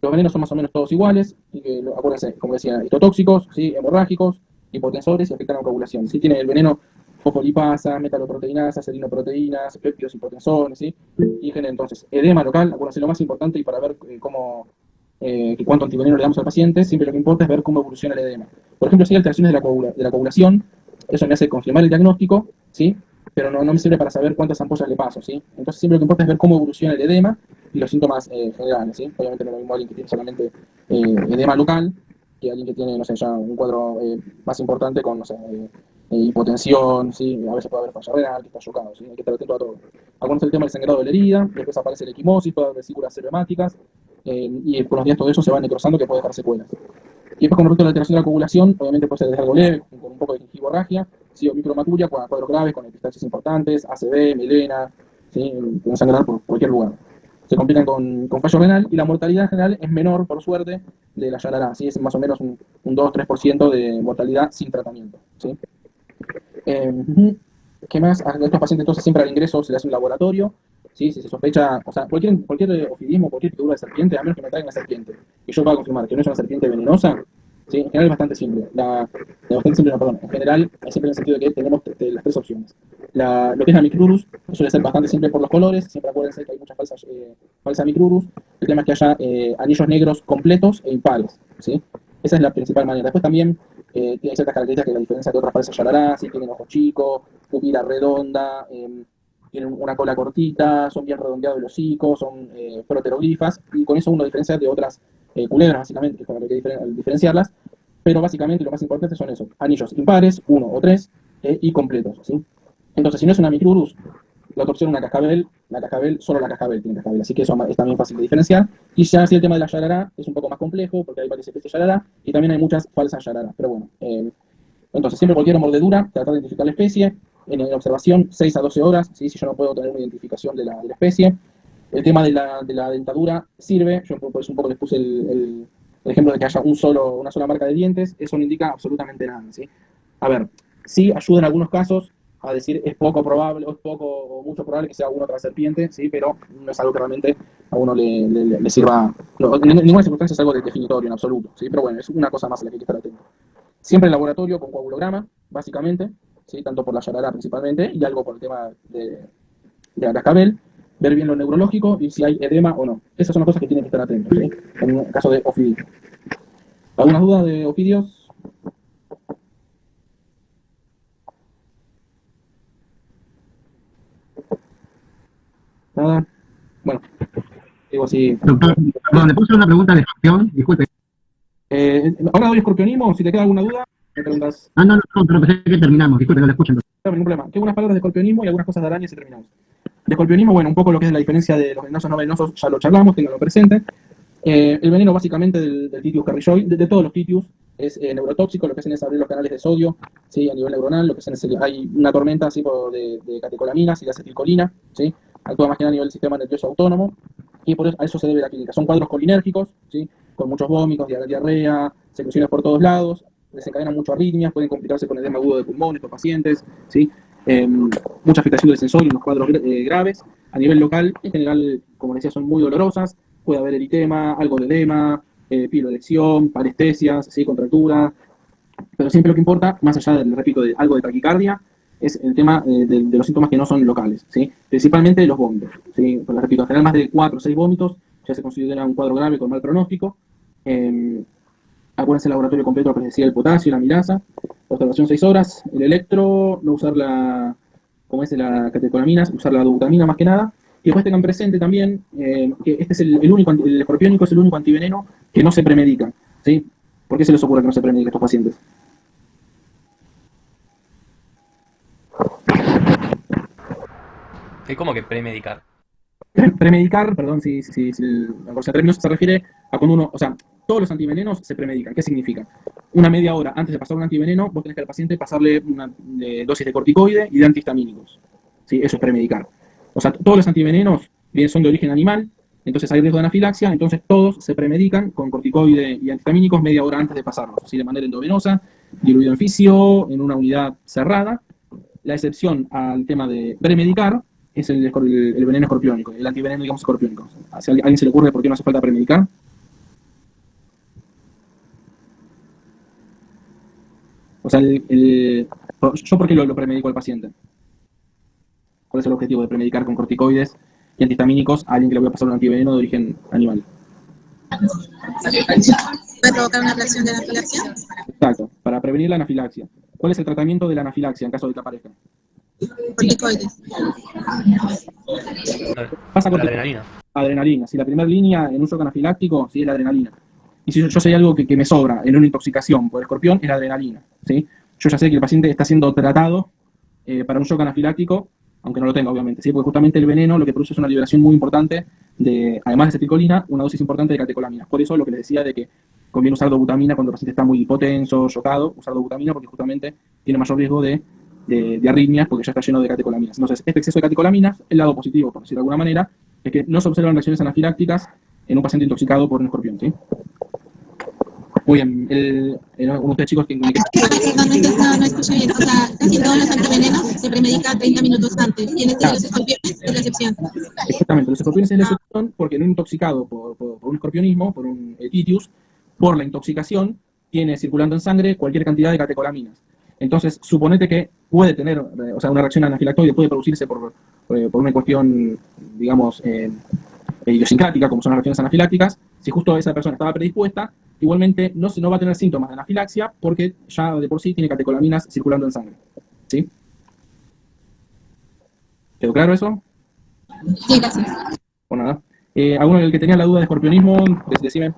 Los venenos son más o menos todos iguales, y acuérdense, como decía, histotóxicos, ¿sí? Hemorrágicos, hipotensores y afectan a la coagulación. ¿Sí? Tiene el veneno fosfolipasa, metaloproteinasa, serinoproteínas, péptidos hipotensones, ¿sí? Y genera entonces edema local, acuérdense lo más importante, y para ver cuánto antiveneno le damos al paciente, siempre lo que importa es ver cómo evoluciona el edema. Por ejemplo, si hay alteraciones de la coagulación, eso me hace confirmar el diagnóstico, ¿sí? Pero no me sirve para saber cuántas ampollas le paso, ¿sí? Entonces siempre lo que importa es ver cómo evoluciona el edema y los síntomas generales, ¿sí? Obviamente no es lo mismo alguien que tiene solamente edema local que alguien que tiene, no sé, ya un cuadro más importante con, no sé, hipotensión, ¿sí? A veces puede haber falla renal, que está chocado, ¿sí? Hay que estar atento a todo. Algunos el tema del sangrado de la herida, después aparece la equimosis, puede haber vesículas ceremáticas, y con los días todo eso se va necrosando que puede dejar secuelas. Y después con respecto a la alteración de la coagulación, obviamente puede ser desde algo leve, con un poco de gingivorragia, ¿sí? O micromaturia, cuadros graves, con epistaxis importantes, ACV, melena, ¿sí? Pueden sangrar por cualquier lugar. Se complican con fallo renal y la mortalidad en general es menor, por suerte, de la yarará, ¿sí? Es más o menos un 2-3% de mortalidad sin tratamiento, ¿sí? ¿Qué más? A estos pacientes entonces siempre al ingreso se le hace un laboratorio, ¿sí? Si se sospecha, o sea, cualquier ofidismo, cualquier picadura de serpiente, a menos que me traigan una serpiente y yo pueda confirmar que no es una serpiente venenosa, ¿sí? En general es bastante simple. En general es simple en el sentido de que tenemos las 3 opciones. Lo que es la micrurus suele ser bastante simple por los colores, siempre acuérdense que hay muchas falsas micrurus. El tema es que haya anillos negros completos e impares, ¿sí? Esa es la principal manera. Después también tiene ciertas características que la diferencia de otras falsas yarará, ¿sí? Tienen ojos chicos, pupila redonda, tienen una cola cortita, son bien redondeados el hocico, son proteroglifas, y con eso uno diferencia de otras culebras, básicamente, que es con lo que hay que diferenciarlas, pero básicamente lo más importante son esos, anillos impares, 1 o 3, y completos, ¿sí? Entonces, si no es una micrurus, la otra opción es una cascabel, solo la cascabel tiene cascabel, así que eso es también fácil de diferenciar. Y ya si el tema de la yarará es un poco más complejo, porque hay varias especies de yarará, y también hay muchas falsas yarará, pero bueno. Entonces, siempre cualquier mordedura, tratar de identificar la especie, en observación 6 a 12 horas, ¿sí? Si yo no puedo tener una identificación de la especie. El tema de la dentadura sirve, yo pues un poco les puse el ejemplo de que haya una sola marca de dientes, eso no indica absolutamente nada, ¿sí? A ver, sí ayuda en algunos casos a decir es poco probable, o es poco o mucho probable que sea una otra serpiente, ¿sí? Pero no es algo que realmente a uno le sirva, en ninguna circunstancia es algo definitorio en absoluto, ¿sí? Pero bueno, es una cosa más a la que hay que estar atento. Siempre en laboratorio con coagulograma, básicamente, ¿sí? Tanto por la Yarará principalmente y algo por el tema de la cascabel, ver bien lo neurológico y si hay edema o no. Esas son las cosas que tienen que estar atentos, ¿sí? En un caso de ofidio. ¿Alguna duda de ofidios? Nada. Bueno, digo así. Doctor, perdón, le puse una pregunta de escorpión, disculpe. Ahora doy escorpionismo, si te queda alguna duda, me preguntas. No, pero pensé que terminamos, disculpe, no lo escucho. No, ningún problema. Tengo unas palabras de escorpionismo y algunas cosas de arañas y terminamos. De escorpionismo, bueno, un poco lo que es la diferencia de los venenosos no venenosos, ya lo charlamos, ténganlo presente. El veneno básicamente del Titius carrilloid, de todos los Titius, es neurotóxico, lo que hacen es abrir los canales de sodio, ¿sí? A nivel neuronal, lo que hacen es, hay una tormenta así, de catecolaminas y de acetilcolina, ¿sí? Actúa más que nada a nivel del sistema nervioso autónomo, y por eso, a eso se debe la clínica. Son cuadros colinérgicos, ¿sí? Con muchos vómitos, diarrea, secreciones por todos lados, desencadenan mucho arritmias, pueden complicarse con edema agudo de pulmón estos pacientes, ¿sí? Mucha afectación del sensorio en los cuadros graves. A nivel local, en general, como decía, son muy dolorosas, puede haber eritema, algo de edema, piloerección, parestesias, ¿sí? Contractura, pero siempre lo que importa, más allá del, repito, de algo de taquicardia, es el tema de los síntomas que no son locales, ¿sí? Principalmente los vómitos, ¿sí? Pues, repito, en general más de 4 o 6 vómitos ya se considera un cuadro grave con mal pronóstico. Acuérdense el laboratorio completo, lo que les decía, el potasio, la mirasa, observación 6 horas, el electro, no usar como es la catecolaminas, usar la dobutamina más que nada. Y después tengan presente también que este es el único, el escorpiónico es el único antiveneno que no se premedica, ¿sí? ¿Por qué se les ocurre que no se premedica a estos pacientes? ¿Cómo que premedicar? Premedicar, perdón, si la cosa de términos se refiere a cuando uno, o sea, todos los antivenenos se premedican. ¿Qué significa? Una media hora antes de pasar un antiveneno, vos tenés que al paciente pasarle una dosis de corticoide y de antihistamínicos. ¿Sí? Eso es premedicar. O sea, todos los antivenenos bien son de origen animal, entonces hay riesgo de anafilaxia, entonces todos se premedican con corticoide y antihistamínicos media hora antes de pasarlos, ¿sí? De manera endovenosa, diluido en fisio, en una unidad cerrada. La excepción al tema de premedicar es el veneno escorpiónico, el antiveneno, digamos, escorpiónico. ¿A alguien se le ocurre por qué no hace falta premedicar? O sea, ¿yo por qué lo premedico al paciente? ¿Cuál es el objetivo de premedicar con corticoides y antihistamínicos a alguien que le voy a pasar un antiveneno de origen animal? ¿Puede provocar una reacción de anafilaxia? Exacto, para prevenir la anafilaxia. ¿Cuál es el tratamiento de la anafilaxia en caso de que aparezca? Corticoides. Pasa con La adrenalina. adrenalina. Si la primera línea en un shock anafiláctico, sí es la adrenalina. Y si yo sé algo que me sobra en una intoxicación por escorpión, es la adrenalina, ¿sí? Yo ya sé que el paciente está siendo tratado para un shock anafiláctico, aunque no lo tenga, obviamente, ¿sí? Porque justamente el veneno lo que produce es una liberación muy importante de, además de acetilcolina, una dosis importante de catecolaminas. Por eso lo que les decía de que conviene usar dobutamina cuando el paciente está muy hipotenso, chocado, usar dobutamina porque justamente tiene mayor riesgo de arritmias porque ya está lleno de catecolaminas. Entonces, este exceso de catecolaminas, el lado positivo, por decirlo de alguna manera, es que no se observan reacciones anafilácticas en un paciente intoxicado por un escorpión, ¿sí? Muy bien, uno de ustedes chicos que... No escuché bien. O sea, casi todos los antivenenos se premedica 30 minutos antes. Y en este de los escorpiones es la excepción. Exactamente, los escorpiones es la excepción porque en un intoxicado por un escorpionismo, por un Titius, por la intoxicación, tiene circulando en sangre cualquier cantidad de catecolaminas. Entonces, suponete que puede tener, o sea, una reacción anafilactoide puede producirse por una cuestión, digamos, idiosincrática, como son las reacciones anafilácticas. Si justo esa persona estaba predispuesta, igualmente no va a tener síntomas de anafilaxia porque ya de por sí tiene catecolaminas circulando en sangre. ¿Sí? ¿Quedó claro eso? Sí, gracias. Por nada. ¿Alguno del que tenía la duda de escorpionismo? Decime.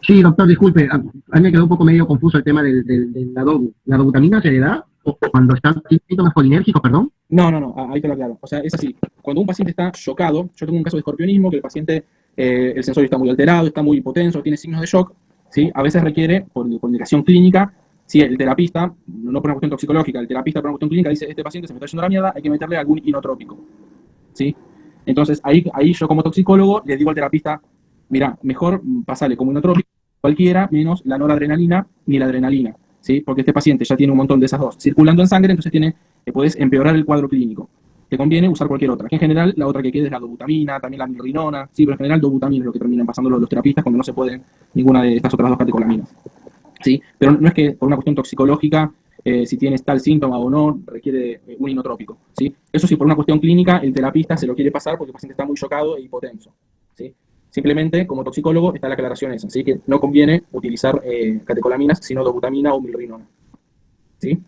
Sí, doctor, disculpe, a mí me quedó un poco medio confuso el tema de la dobutamina. ¿Se le da cuando están síntomas colinérgicos, perdón? No, ahí te lo aclaro. O sea, es así. Cuando un paciente está chocado, yo tengo un caso de escorpionismo, que el paciente, el sensorio está muy alterado, está muy hipotenso, tiene signos de shock, ¿sí? A veces requiere, por indicación clínica, si el terapista, no por una cuestión toxicológica, el terapista por una cuestión clínica dice, este paciente se me está yendo a la mierda, hay que meterle algún inotrópico, ¿sí? Entonces, ahí yo como toxicólogo le digo al terapista, mira, mejor pasarle como inotrópico cualquiera, menos la noradrenalina ni la adrenalina, ¿sí? Porque este paciente ya tiene un montón de esas dos circulando en sangre, entonces puedes empeorar el cuadro clínico. Te conviene usar cualquier otra, que en general la otra que quede es la dobutamina, también la milrinona, sí, pero en general dobutamina es lo que terminan pasando los terapistas cuando no se pueden ninguna de estas otras dos catecolaminas. ¿sí? Pero no es que por una cuestión toxicológica, si tienes tal síntoma o no, requiere un inotrópico, ¿sí? Eso sí, por una cuestión clínica, el terapista se lo quiere pasar porque el paciente está muy chocado e hipotenso, ¿sí? Simplemente, como toxicólogo, está la aclaración esa, así que no conviene utilizar catecolaminas, sino dobutamina o milrinona, ¿sí?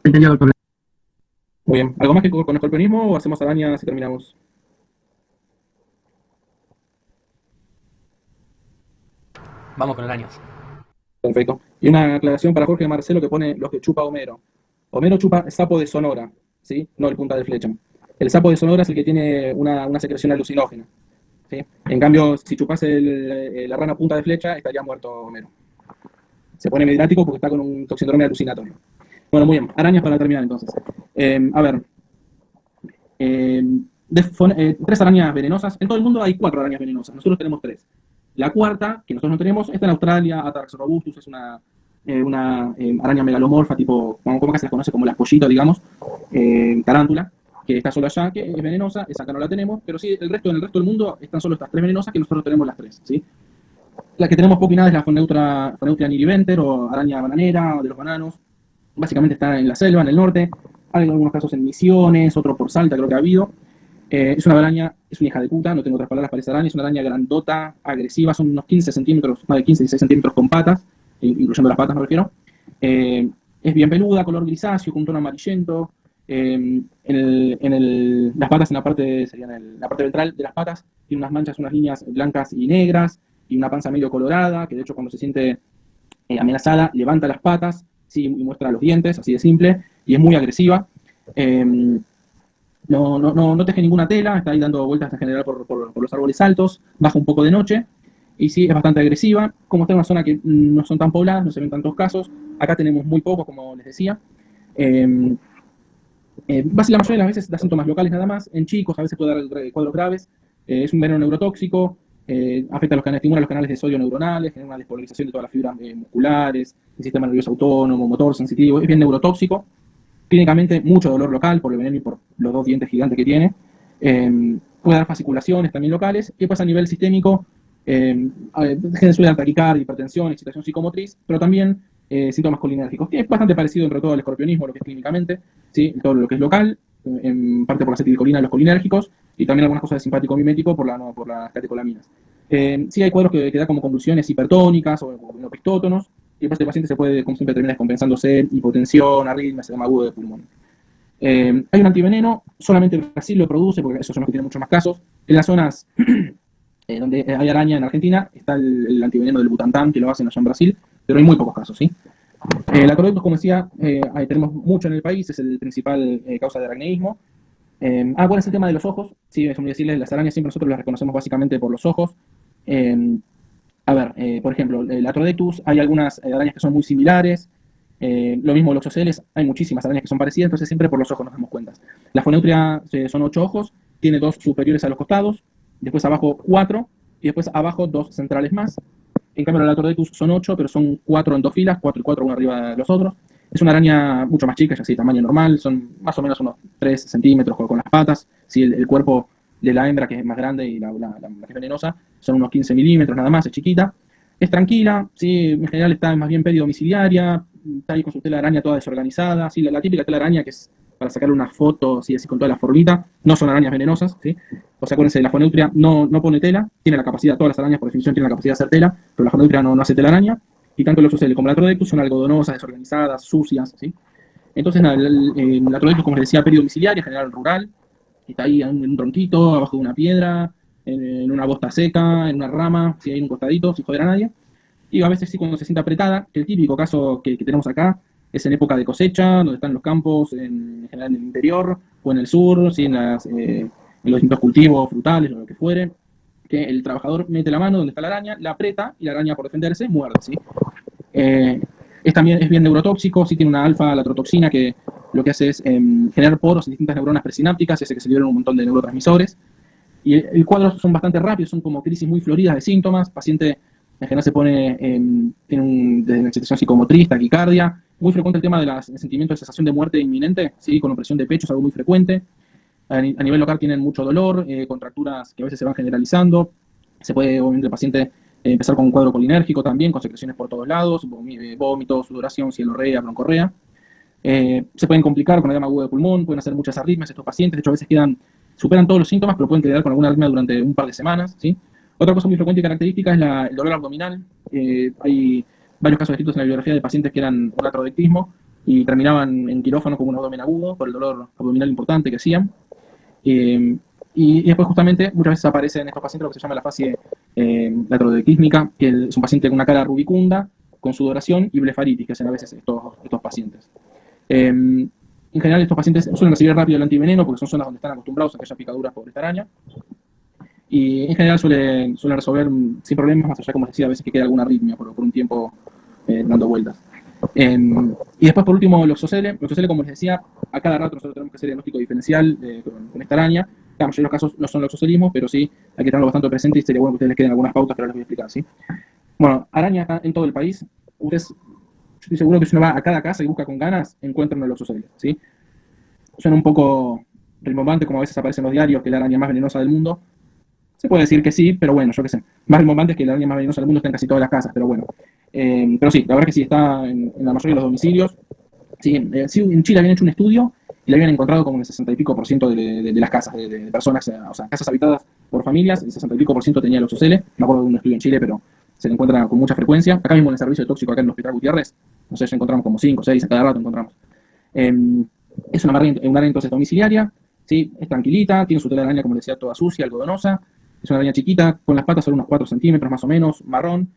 Entendido, doctor. Muy bien. ¿Algo más que con escorpionismo o hacemos arañas y terminamos? Vamos con arañas. Perfecto. Y una aclaración para Jorge Marcelo que pone los que chupa Homero. Homero chupa sapo de Sonora, ¿sí? No el punta de flecha. El sapo de Sonora es el que tiene una secreción alucinógena, ¿sí? En cambio, si chupas la rana punta de flecha, estaría muerto Homero. Se pone medrático porque está con un toxindrome alucinatorio. Bueno, muy bien. Arañas para terminar entonces. A ver. 3 arañas venenosas. En todo el mundo hay 4 arañas venenosas. Nosotros tenemos 3. La cuarta, que nosotros no tenemos, está en Australia, Atarax robustus, es una araña megalomorfa, tipo, como que se las conoce como las pollitos, digamos, tarántula, que está solo allá, que es venenosa, esa acá no la tenemos, pero sí, en el resto del mundo están solo estas 3 venenosas, que nosotros tenemos las 3, ¿sí? La que tenemos poco y nada es la Phoneutria niriventer, o araña bananera, o de los bananos. Básicamente está en la selva, en el norte. Hay algunos casos en Misiones, otro por Salta, creo que ha habido. Es una araña, es una hija de puta, no tengo otras palabras para esa araña, es una araña grandota, agresiva, son unos 15 centímetros, más de 15, 16 centímetros con patas, incluyendo las patas me refiero. Es bien peluda, color grisáceo, con un tono amarillento. Las patas, serían la parte ventral de las patas, tiene unas manchas, unas líneas blancas y negras, y una panza medio colorada, que de hecho cuando se siente amenazada, levanta las patas, ¿sí? Y muestra los dientes, así de simple, y es muy agresiva. No teje ninguna tela, está ahí dando vueltas en general por los árboles altos, baja un poco de noche, y sí, es bastante agresiva. Como está en una zona que no son tan pobladas, no se ven tantos casos, acá tenemos muy pocos, como les decía. Básicamente la mayoría de las veces da síntomas locales nada más, en chicos a veces puede dar cuadros graves, es un veneno neurotóxico, afecta a los canales, estimula los canales de sodio neuronales, genera una despolarización de todas las fibras musculares, el sistema nervioso autónomo, motor, sensitivo, es bien neurotóxico. Clínicamente, mucho dolor local por el veneno y por los 2 dientes gigantes que tiene. Puede dar fasciculaciones también locales. Y pues a nivel sistémico, suele dar taquicardia, hipertensión, excitación psicomotriz, pero también síntomas colinérgicos, que es bastante parecido entre todo al escorpionismo, lo que es clínicamente, ¿sí? Todo lo que es local, en parte por la acetilcolina de los colinérgicos, y también algunas cosas de simpático mimético por las catecolaminas. Sí hay cuadros que da como convulsiones hipertónicas o pistótonos, y después el paciente se puede, como siempre, termina descompensándose, hipotensión, arritmias, edema agudo de pulmón. Hay un antiveneno, solamente Brasil lo produce, porque esos son los que tienen muchos más casos. En las zonas donde hay araña en Argentina, está el antiveneno del Butantan, que lo hacen allá en Brasil, pero hay muy pocos casos, ¿sí? La coroides, como decía, tenemos mucho en el país, es el principal causa de aracneísmo. ¿Cuál es el tema de los ojos? Sí, es muy decirles, las arañas siempre nosotros las reconocemos básicamente por los ojos. Por ejemplo, el Atrodectus, hay algunas arañas que son muy similares, lo mismo los Oxoceles, hay muchísimas arañas que son parecidas, entonces siempre por los ojos nos damos cuenta. La Phoneutria son 8 ojos, tiene 2 superiores a los costados, después abajo 4, y después abajo 2 centrales más. En cambio, el Atrodectus son 8, pero son 4 en 2 filas, 4 y 4 uno arriba de los otros. Es una araña mucho más chica, ya así, tamaño normal, son más o menos unos 3 centímetros con las patas. Sí, el cuerpo de la hembra, que es más grande, y la que es venenosa, son unos 15 milímetros nada más, es chiquita. Es tranquila, sí, en general está más bien peridomiciliaria, está ahí con su tela de araña toda desorganizada, sí, la típica tela de araña que es para sacarle una foto, sí, así con toda la formita, no son arañas venenosas, ¿sí? O sea, acuérdense, la Phoneutria no pone tela, tiene la capacidad, todas las arañas por definición tienen la capacidad de hacer tela, pero la Phoneutria no hace tela araña, y tanto el Oxocele como la Atrodectus son algodonosas, desorganizadas, sucias, ¿sí? Entonces, nada, la Atrodectus, como les decía, peridomiciliaria, en general rural, está ahí en un tronquito, abajo de una piedra, en una bosta seca, en una rama, si hay un costadito, sin joder a nadie. Y a veces sí cuando se siente apretada, que el típico caso que tenemos acá es en época de cosecha, donde están los campos, en general en el interior, o en el sur, ¿sí? En los distintos cultivos frutales o lo que fuere, que el trabajador mete la mano donde está la araña, la aprieta y la araña por defenderse muerde, ¿sí? Es bien neurotóxico, sí tiene una alfa-latrotoxina que lo que hace es generar poros en distintas neuronas presinápticas y hace que se liberen un montón de neurotransmisores. Y el cuadro son bastante rápidos, son como crisis muy floridas de síntomas. Paciente en general se pone, tiene desde excitación psicomotriz, taquicardia. Muy frecuente el tema del sentimiento de sensación de muerte inminente, ¿sí? Con opresión de pecho es algo muy frecuente. A nivel local tienen mucho dolor, contracturas que a veces se van generalizando. Se puede, obviamente, el paciente empezar con un cuadro colinérgico también, con secreciones por todos lados, vómito, sudoración, cielorrea, broncorrea. Se pueden complicar con edema agudo de pulmón, pueden hacer muchas arritmias estos pacientes, de hecho a veces superan todos los síntomas, pero pueden quedar con alguna arritmia durante un par de semanas, ¿sí? Otra cosa muy frecuente y característica es el dolor abdominal. Hay varios casos descritos en la bibliografía de pacientes que eran un atrodectismo y terminaban en quirófano con un abdomen agudo por el dolor abdominal importante que hacían. Y después justamente muchas veces aparece en estos pacientes lo que se llama la fase atrodectísmica, que es un paciente con una cara rubicunda, con sudoración y blefaritis, que hacen a veces estos pacientes. En general estos pacientes suelen recibir rápido el antiveneno porque son zonas donde están acostumbrados a que haya picaduras por esta araña. Y en general suelen resolver sin problemas, más allá, como les decía, a veces que queda alguna arritmia por un tiempo dando vueltas. Y después, por último, el oxocele. El oxocele, como les decía, a cada rato nosotros tenemos que hacer diagnóstico diferencial con esta araña. La mayoría de los casos no son oxocelismo, pero sí hay que tenerlo bastante presente y sería bueno que ustedes les queden algunas pautas que ahora les voy a explicar, ¿sí? Bueno, araña está en todo el país. Ustedes, yo estoy seguro que si uno va a cada casa y busca con ganas, encuentran el oxocele, ¿sí? Suena un poco rimbombante, como a veces aparece en los diarios, que es la araña más venenosa del mundo. Se puede decir que sí, pero bueno, yo qué sé. Más rimbombante es que la araña más venenosa del mundo está en casi todas las casas, pero bueno. Pero sí, la verdad que sí, está en la mayoría de los domicilios. Sí, sí, en Chile habían hecho un estudio y la habían encontrado como en el 60 y pico por ciento de las casas, de personas, o sea, casas habitadas por familias, el 60 y pico por ciento tenía el oxocele. Me acuerdo de un estudio en Chile, pero se le encuentra con mucha frecuencia. Acá mismo en el servicio de tóxico, acá en el Hospital Gutiérrez, no sé, ya encontramos como 5 o 6, a cada rato encontramos. Es una araña entonces domiciliaria, ¿sí? Es tranquilita, tiene su tela de araña, como les decía, toda sucia, algodonosa. Es una araña chiquita, con las patas solo unos 4 centímetros más o menos, marrón.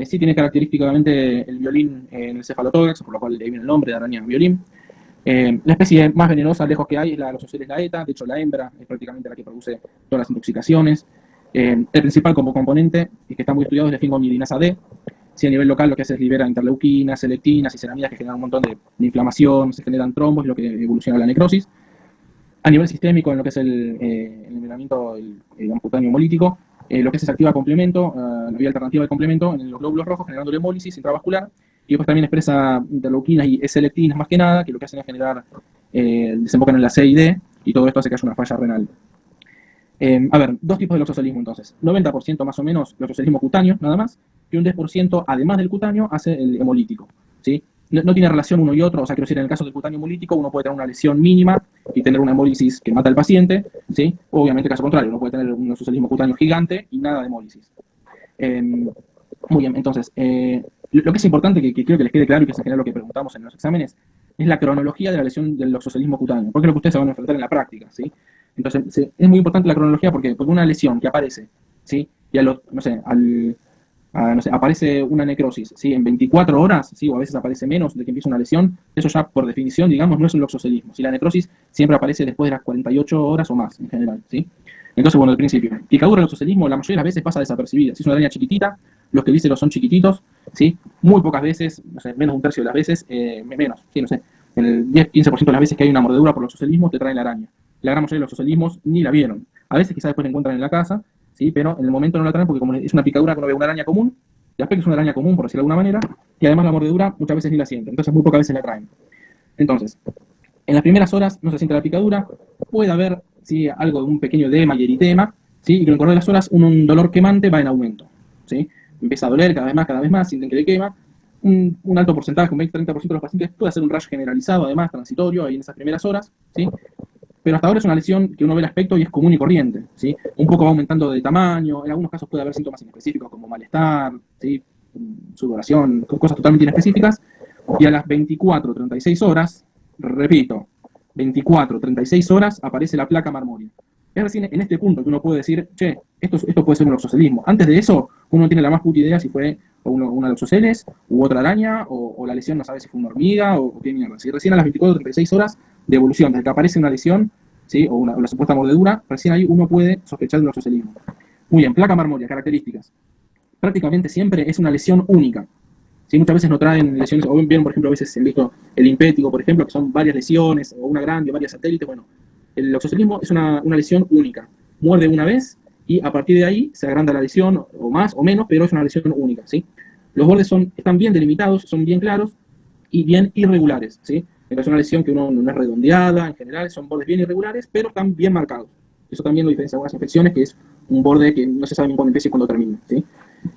Sí tiene característicamente el violín en el cefalotórax, por lo cual le viene el nombre de araña violín. La especie más venenosa, lejos que hay, es la Loxoceles laeta. De hecho, la hembra es prácticamente la que produce todas las intoxicaciones. El principal como componente, y que está muy estudiado, es la fingomidinasa D. Sí, a nivel local lo que hace es libera interleuquinas, selectinas y ceramidas que generan un montón de inflamación, se generan trombos, y lo que evoluciona la necrosis. A nivel sistémico, en lo que es el envenenamiento el cutáneo hemolítico, lo que es activa complemento, la vía alternativa de complemento en los glóbulos rojos, generando hemólisis intravascular, y después también expresa interleuquinas y S-lectinas más que nada, que lo que hacen es generar, desembocan en la C y D, y todo esto hace que haya una falla renal. A ver, dos tipos de loxocelismo entonces. 90% más o menos loxocelismo cutáneo, nada más, y un 10% además del cutáneo hace el hemolítico, ¿sí? No tiene relación uno y otro, o sea, quiero decir, en el caso del cutáneo hemolítico uno puede tener una lesión mínima y tener una hemólisis que mata al paciente, ¿sí? O obviamente caso contrario, uno puede tener un loxocelismo cutáneo gigante y nada de hemólisis. Muy bien, entonces, lo que es importante, que creo que les quede claro y que es en general lo que preguntamos en los exámenes, es la cronología de la lesión del loxocelismo cutáneo, porque es lo que ustedes se van a enfrentar en la práctica, ¿sí? Entonces, es muy importante la cronología porque una lesión que aparece, ¿sí? Y aparece una necrosis, ¿sí? En 24 horas, ¿sí? O a veces aparece menos de que empieza una lesión, eso ya por definición, digamos, no es un loxocelismo, ¿sí? La necrosis siempre aparece después de las 48 horas o más, en general, ¿sí? Entonces, bueno, al principio, picadura del loxocelismo la mayoría de las veces pasa desapercibida. Si es una araña chiquitita, los que vísceros son chiquititos, ¿sí? Muy pocas veces, no sé, menos de un tercio de las veces, menos, sí, no sé, en el 10-15% de las veces que hay una mordedura por loxocelismo te traen la araña. La gran mayoría de los loxocelismos ni la vieron. A veces quizás después la encuentran en la casa, ¿sí? Pero en el momento no la traen porque como es una picadura que uno ve una araña común, de aspecto es una araña común, por decirlo de alguna manera, y además la mordedura muchas veces ni la sienten, entonces muy pocas veces la traen. Entonces, en las primeras horas no se siente la picadura, puede haber, ¿sí? Algo de un pequeño edema y eritema, ¿sí? Y con el correr de las horas un dolor quemante va en aumento, ¿sí? Empieza a doler cada vez más, sienten que le quema. Un alto porcentaje, un 20-30% de los pacientes puede hacer un rash generalizado, además, transitorio, ahí en esas primeras horas, ¿sí? Pero hasta ahora es una lesión que uno ve el aspecto y es común y corriente, ¿sí? Un poco va aumentando de tamaño, en algunos casos puede haber síntomas inespecíficos como malestar, ¿sí? Sudoración, cosas totalmente inespecíficas, y a las 24-36 horas, repito, 24-36 horas aparece la placa marmórea. Es recién en este punto que uno puede decir, che, esto puede ser un loxocelismo. Antes de eso, uno no tiene la más puta idea si fue una loxoceles u otra araña, o la lesión no sabe si fue una hormiga o qué mierda. Si recién a las 24-36 horas de evolución, desde que aparece una lesión, ¿sí? O la supuesta mordedura, recién ahí uno puede sospechar de un loxocelismo. Muy bien, placa marmórea, características. Prácticamente siempre es una lesión única. ¿Sí? Muchas veces no traen lesiones, o bien, por ejemplo, a veces he visto el impético, por ejemplo, que son varias lesiones, o una grande, o varias satélites. Bueno, el loxocelismo es una lesión única. Muerde una vez y a partir de ahí se agranda la lesión, o más o menos, pero es una lesión única, ¿sí? Los bordes están bien delimitados, son bien claros y bien irregulares, ¿sí? Es una lesión que no es redondeada, en general son bordes bien irregulares, pero están bien marcados. Eso también lo diferencia de algunas infecciones, que es un borde que no se sabe ni cuándo empieza y cuándo termina, ¿sí?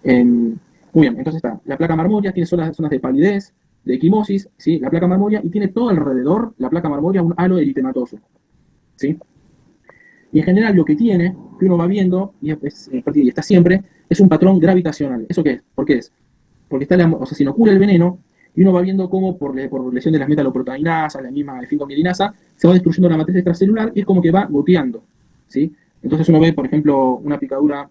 Muy bien, entonces está, la placa marmoria tiene zonas de palidez, de equimosis, ¿sí? La placa marmoria, y tiene todo alrededor, la placa marmoria, un halo eritematoso, ¿sí? Y en general lo que tiene, que uno va viendo, y está siempre, es un patrón gravitacional. ¿Eso qué es? ¿Por qué es? Porque está o sea, se inocula el veneno, y uno va viendo cómo por lesión de las metaloproteinasas, la misma 5-mielinasa, se va destruyendo la matriz extracelular y es como que va goteando, ¿sí? Entonces uno ve, por ejemplo, una picadura,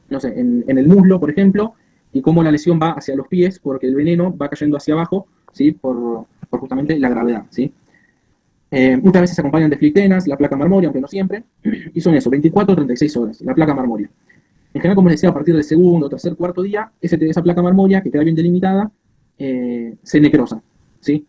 no sé, en el muslo, por ejemplo, y cómo la lesión va hacia los pies, porque el veneno va cayendo hacia abajo, ¿sí? Por justamente la gravedad, ¿sí? Muchas veces se acompañan de flictenas, la placa marmoria, aunque no siempre, y son eso, 24 o 36 horas, la placa marmoria. En general, como les decía, a partir del segundo, tercer, cuarto día, esa placa marmoria, que queda bien delimitada, se necrosa, ¿sí?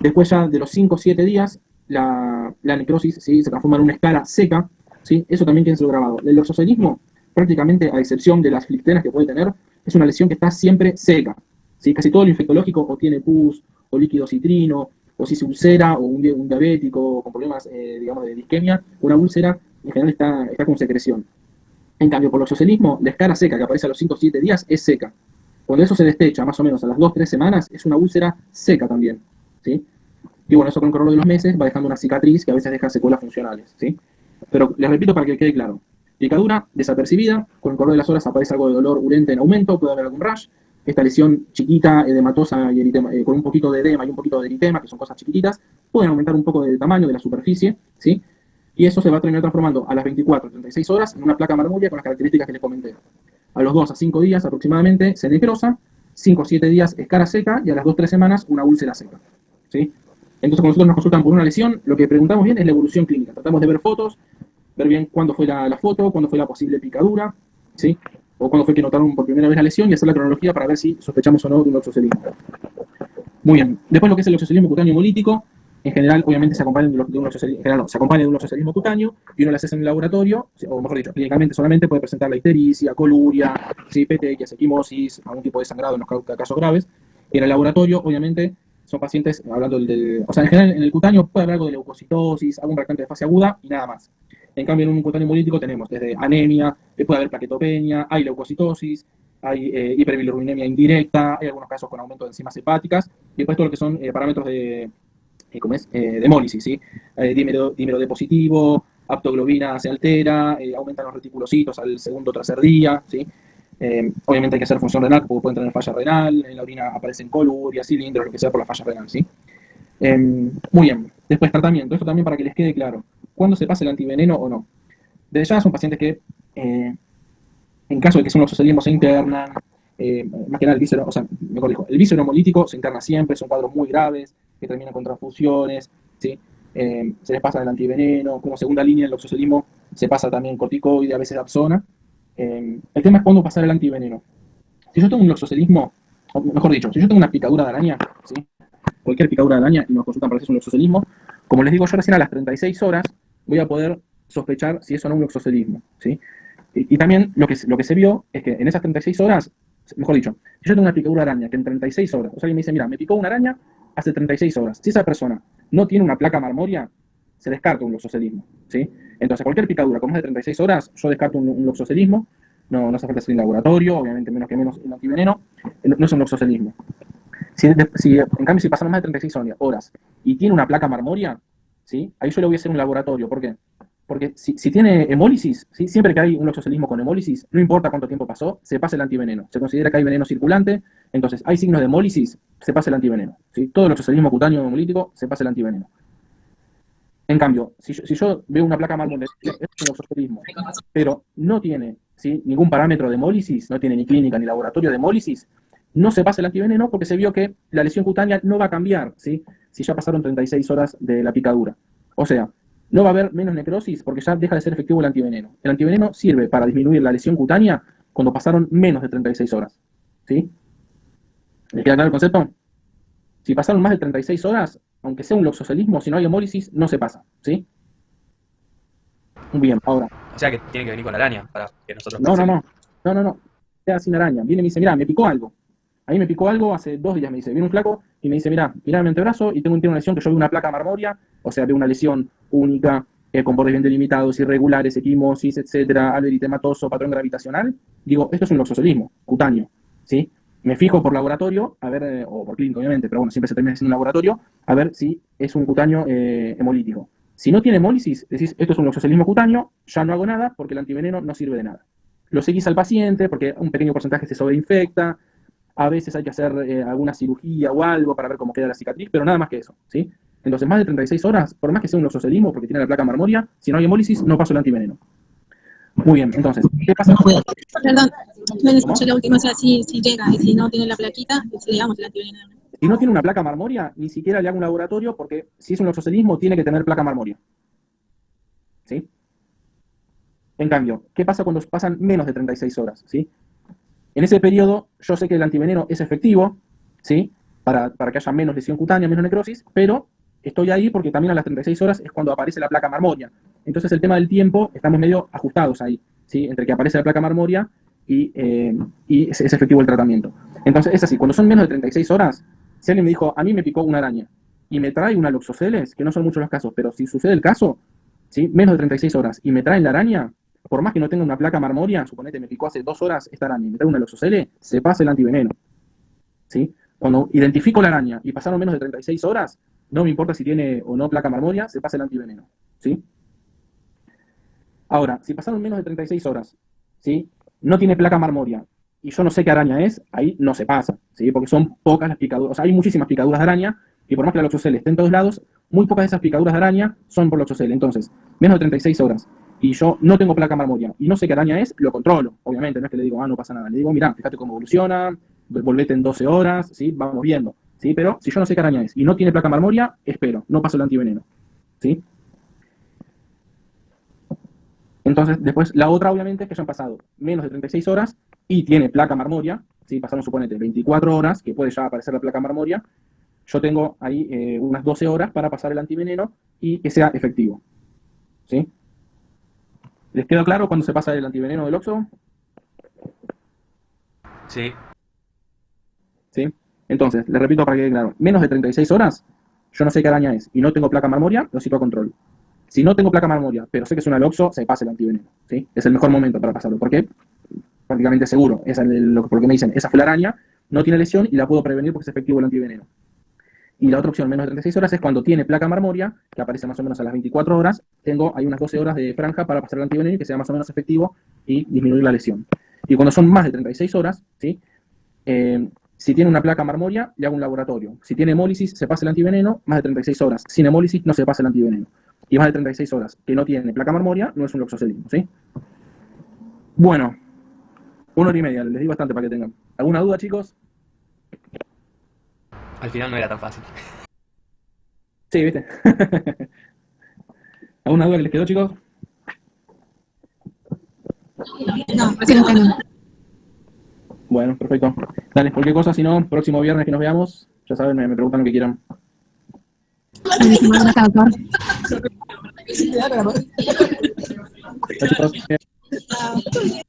Después ya de los 5 o 7 días, la necrosis, ¿sí? Se transforma en una escara seca, ¿sí? Eso también tiene que ser grabado. El oxocelismo, prácticamente a excepción de las flictenas que puede tener, es una lesión que está siempre seca, ¿sí? Casi todo lo infectológico o tiene pus, o líquido citrino, o si se ulcera, o un diabético con problemas, digamos, de disquemia, una úlcera, en general está con secreción. En cambio, por el oxocelismo, la escara seca que aparece a los 5 o 7 días es seca. Cuando eso se destecha, más o menos a las 2 o 3 semanas, es una úlcera seca también, ¿sí? Y bueno, eso con el correr de los meses va dejando una cicatriz que a veces deja secuelas funcionales, ¿sí? Pero les repito para que quede claro. Picadura desapercibida, con el correr de las horas aparece algo de dolor urente en aumento, puede haber algún rash. Esta lesión chiquita, edematosa y eritema, con un poquito de edema y un poquito de eritema, que son cosas chiquititas, pueden aumentar un poco del tamaño de la superficie, ¿sí? Y eso se va a terminar transformando a las 24 o 36 horas en una placa marmoria con las características que les comenté. A los 2 a 5 días aproximadamente se necrosa, 5 o 7 días escara seca y a las 2 o 3 semanas una úlcera seca, ¿sí? Entonces, cuando nosotros nos consultan por una lesión, lo que preguntamos bien es la evolución clínica. Tratamos de ver fotos, ver bien cuándo fue la foto, cuándo fue la posible picadura, ¿sí? O cuándo fue que notaron por primera vez la lesión y hacer la cronología para ver si sospechamos o no de un oxocelismo. Muy bien. Después lo que es el oxocelismo cutáneo hemolítico, en general, obviamente se acompaña de un oxocelismo cutáneo y uno lo hace en el laboratorio, o mejor dicho, clínicamente solamente puede presentar la ictericia, coluria, ¿sí? Petequias, equimosis, algún tipo de sangrado en los casos graves. Y en el laboratorio, obviamente, son pacientes, hablando o sea, en general en el cutáneo puede haber algo de leucocitosis, algún reactante de fase aguda y nada más. En cambio, en un cutáneo hemolítico tenemos desde anemia, puede haber plaquetopenia, hay leucocitosis, hay hiperbilirubinemia indirecta, hay algunos casos con aumento de enzimas hepáticas, y después todo lo que son parámetros de hemólisis, ¿sí? Dímero D positivo, aptoglobina se altera, aumentan los reticulocitos al segundo o tercer día, ¿sí? Obviamente hay que hacer función renal, porque pueden tener falla renal, en la orina aparecen coluria, cilindros, lo que sea por la falla renal, ¿sí? Muy bien. Después tratamiento, esto también para que les quede claro. ¿Cuándo se pasa el antiveneno o no? Desde ya son pacientes que, en caso de que sea un oxocelismo, se internan, más que nada el víscero, o sea, mejor dijo, el víscero hemolítico se interna siempre, son cuadros muy graves, que terminan con transfusiones, ¿sí? Se les pasa el antiveneno, como segunda línea el oxocelismo se pasa también corticoide, a veces Dapsona. El tema es cuándo pasar el antiveneno. Si yo tengo un oxocelismo, o mejor dicho, si yo tengo una picadura de araña, ¿sí? Cualquier picadura de araña y nos consultan para si es un oxocelismo, como les digo yo recién, a las 36 horas voy a poder sospechar si es o no un oxocelismo, ¿sí? Y también lo que se vio es que en esas 36 horas, mejor dicho, si yo tengo una picadura de araña que en 36 horas, o sea, alguien me dice, mira, me picó una araña hace 36 horas, si esa persona no tiene una placa marmoria, se descarta un loxocelismo, ¿sí? Entonces, cualquier picadura con más de 36 horas, yo descarto un loxocelismo, no hace falta hacer en laboratorio, obviamente menos el antiveneno, no es un loxocelismo. En cambio, si pasaron más de 36 horas y tiene una placa marmoria, ¿sí? Ahí yo le voy a hacer un laboratorio. ¿Por qué? Porque si tiene hemólisis, ¿sí? Siempre que hay un oxocelismo con hemólisis, no importa cuánto tiempo pasó, se pasa el antiveneno. Se considera que hay veneno circulante, entonces hay signos de hemólisis, se pasa el antiveneno, ¿sí? Todo el oxocelismo cutáneo hemolítico se pasa el antiveneno. En cambio, si yo veo una placa marmoria, es un oxocelismo, pero no tiene, ¿sí? Ningún parámetro de hemólisis, no tiene ni clínica ni laboratorio de hemólisis, no se pasa el antiveneno porque se vio que la lesión cutánea no va a cambiar, ¿sí? Si ya pasaron 36 horas de la picadura. O sea, no va a haber menos necrosis porque ya deja de ser efectivo el antiveneno. El antiveneno sirve para disminuir la lesión cutánea cuando pasaron menos de 36 horas, ¿sí? ¿Les queda claro el concepto? Si pasaron más de 36 horas, aunque sea un loxocelismo, si no hay hemólisis, no se pasa, ¿sí? Bien, ahora. O sea que tiene que venir con la araña para que nosotros No. Sea sin araña. Viene y me dice, mira, me picó algo. A mí me picó algo hace 2 días, me dice. Viene un flaco y me dice, mira mi antebrazo y tengo una lesión que yo veo una placa marmoria, o sea, veo una lesión única, con bordes bien delimitados, irregulares, equimosis, etcétera, algo eritematoso, patrón gravitacional, digo, esto es un loxocelismo cutáneo, ¿sí? Me fijo por laboratorio, a ver, o por clínico obviamente, pero bueno, siempre se termina siendo un laboratorio, a ver si es un cutáneo hemolítico. Si no tiene hemólisis, decís, esto es un loxocelismo cutáneo, ya no hago nada porque el antiveneno no sirve de nada. Lo seguís al paciente porque un pequeño porcentaje se sobreinfecta, a veces hay que hacer alguna cirugía o algo para ver cómo queda la cicatriz, pero nada más que eso, ¿sí? Entonces, más de 36 horas, por más que sea un loxocelismo, porque tiene la placa marmoria, si no hay hemólisis, no paso el antiveneno. Muy bien, entonces, ¿qué pasa? Perdón, no escuché la última, o sea, si llega y si no tiene la plaquita, le damos el antiveneno. Si no tiene una placa marmoria, ni siquiera le hago un laboratorio, porque si es un loxocelismo, tiene que tener placa marmoria. ¿Sí? En cambio, ¿qué pasa cuando pasan menos de 36 horas? ¿Sí? En ese periodo, yo sé que el antiveneno es efectivo, ¿sí? Para que haya menos lesión cutánea, menos necrosis, pero estoy ahí porque también a las 36 horas es cuando aparece la placa marmoria. Entonces, el tema del tiempo, estamos medio ajustados ahí, ¿sí? Entre que aparece la placa marmoria y es efectivo el tratamiento. Entonces, es así, cuando son menos de 36 horas, si alguien me dijo, a mí me picó una araña y me trae una loxoceles, que no son muchos los casos, pero si sucede el caso, ¿sí? Menos de 36 horas y me traen la araña, por más que no tenga una placa marmoria, suponete me picó hace 2 horas esta araña y me trae una loxocele, se pasa el antiveneno. ¿Sí? Cuando identifico la araña y pasaron menos de 36 horas, no me importa si tiene o no placa marmoria, se pasa el antiveneno. ¿Sí? Ahora, si pasaron menos de 36 horas, ¿sí? No tiene placa marmoria y yo no sé qué araña es, ahí no se pasa, ¿sí? Porque son pocas las picaduras, o sea, hay muchísimas picaduras de araña y por más que la loxocele esté en todos lados, muy pocas de esas picaduras de araña son por loxocele. Entonces, menos de 36 horas y yo no tengo placa marmoria y no sé qué araña es, lo controlo, obviamente, no es que le digo, no pasa nada, le digo, mirá, fíjate cómo evoluciona, volvete en 12 horas, ¿sí? Vamos viendo, ¿sí? Pero si yo no sé qué araña es y no tiene placa marmoria, espero, no paso el antiveneno, ¿sí? Entonces, después, la otra, obviamente, es que ya han pasado menos de 36 horas y tiene placa marmoria, ¿sí? Pasaron, suponete, 24 horas, que puede ya aparecer la placa marmoria. Yo tengo ahí unas 12 horas para pasar el antiveneno y que sea efectivo, ¿sí? ¿Les quedó claro cuando se pasa el antiveneno del Oxo? Sí. ¿Sí? Entonces, les repito para que quede claro, menos de 36 horas, yo no sé qué araña es y no tengo placa marmoria, lo cito a control. Si no tengo placa marmoria, pero sé que es una Loxo, se pasa el antiveneno, ¿sí? Es el mejor momento para pasarlo, porque prácticamente seguro, es porque me dicen, esa fue la araña, no tiene lesión y la puedo prevenir porque es efectivo el antiveneno. Y la otra opción, menos de 36 horas, es cuando tiene placa marmoria, que aparece más o menos a las 24 horas, hay unas 12 horas de franja para pasar el antiveneno y que sea más o menos efectivo y disminuir la lesión. Y cuando son más de 36 horas, ¿sí? Si tiene una placa marmoria, le hago un laboratorio. Si tiene hemólisis, se pasa el antiveneno, más de 36 horas. Sin hemólisis, no se pasa el antiveneno. Y más de 36 horas que no tiene placa marmoria, no es un loxocelismo, ¿sí? Bueno, 1 hora y media, les di bastante para que tengan. ¿Alguna duda, chicos? Al final no era tan fácil. Sí, ¿viste? ¿Alguna duda que les quedó, chicos? No, recién entiendo. Bueno, perfecto. Dale, cualquier cosa, si no, próximo viernes que nos veamos, ya saben, me preguntan lo que quieran. Buenísimo, gracias, doctor. Chao, chicos.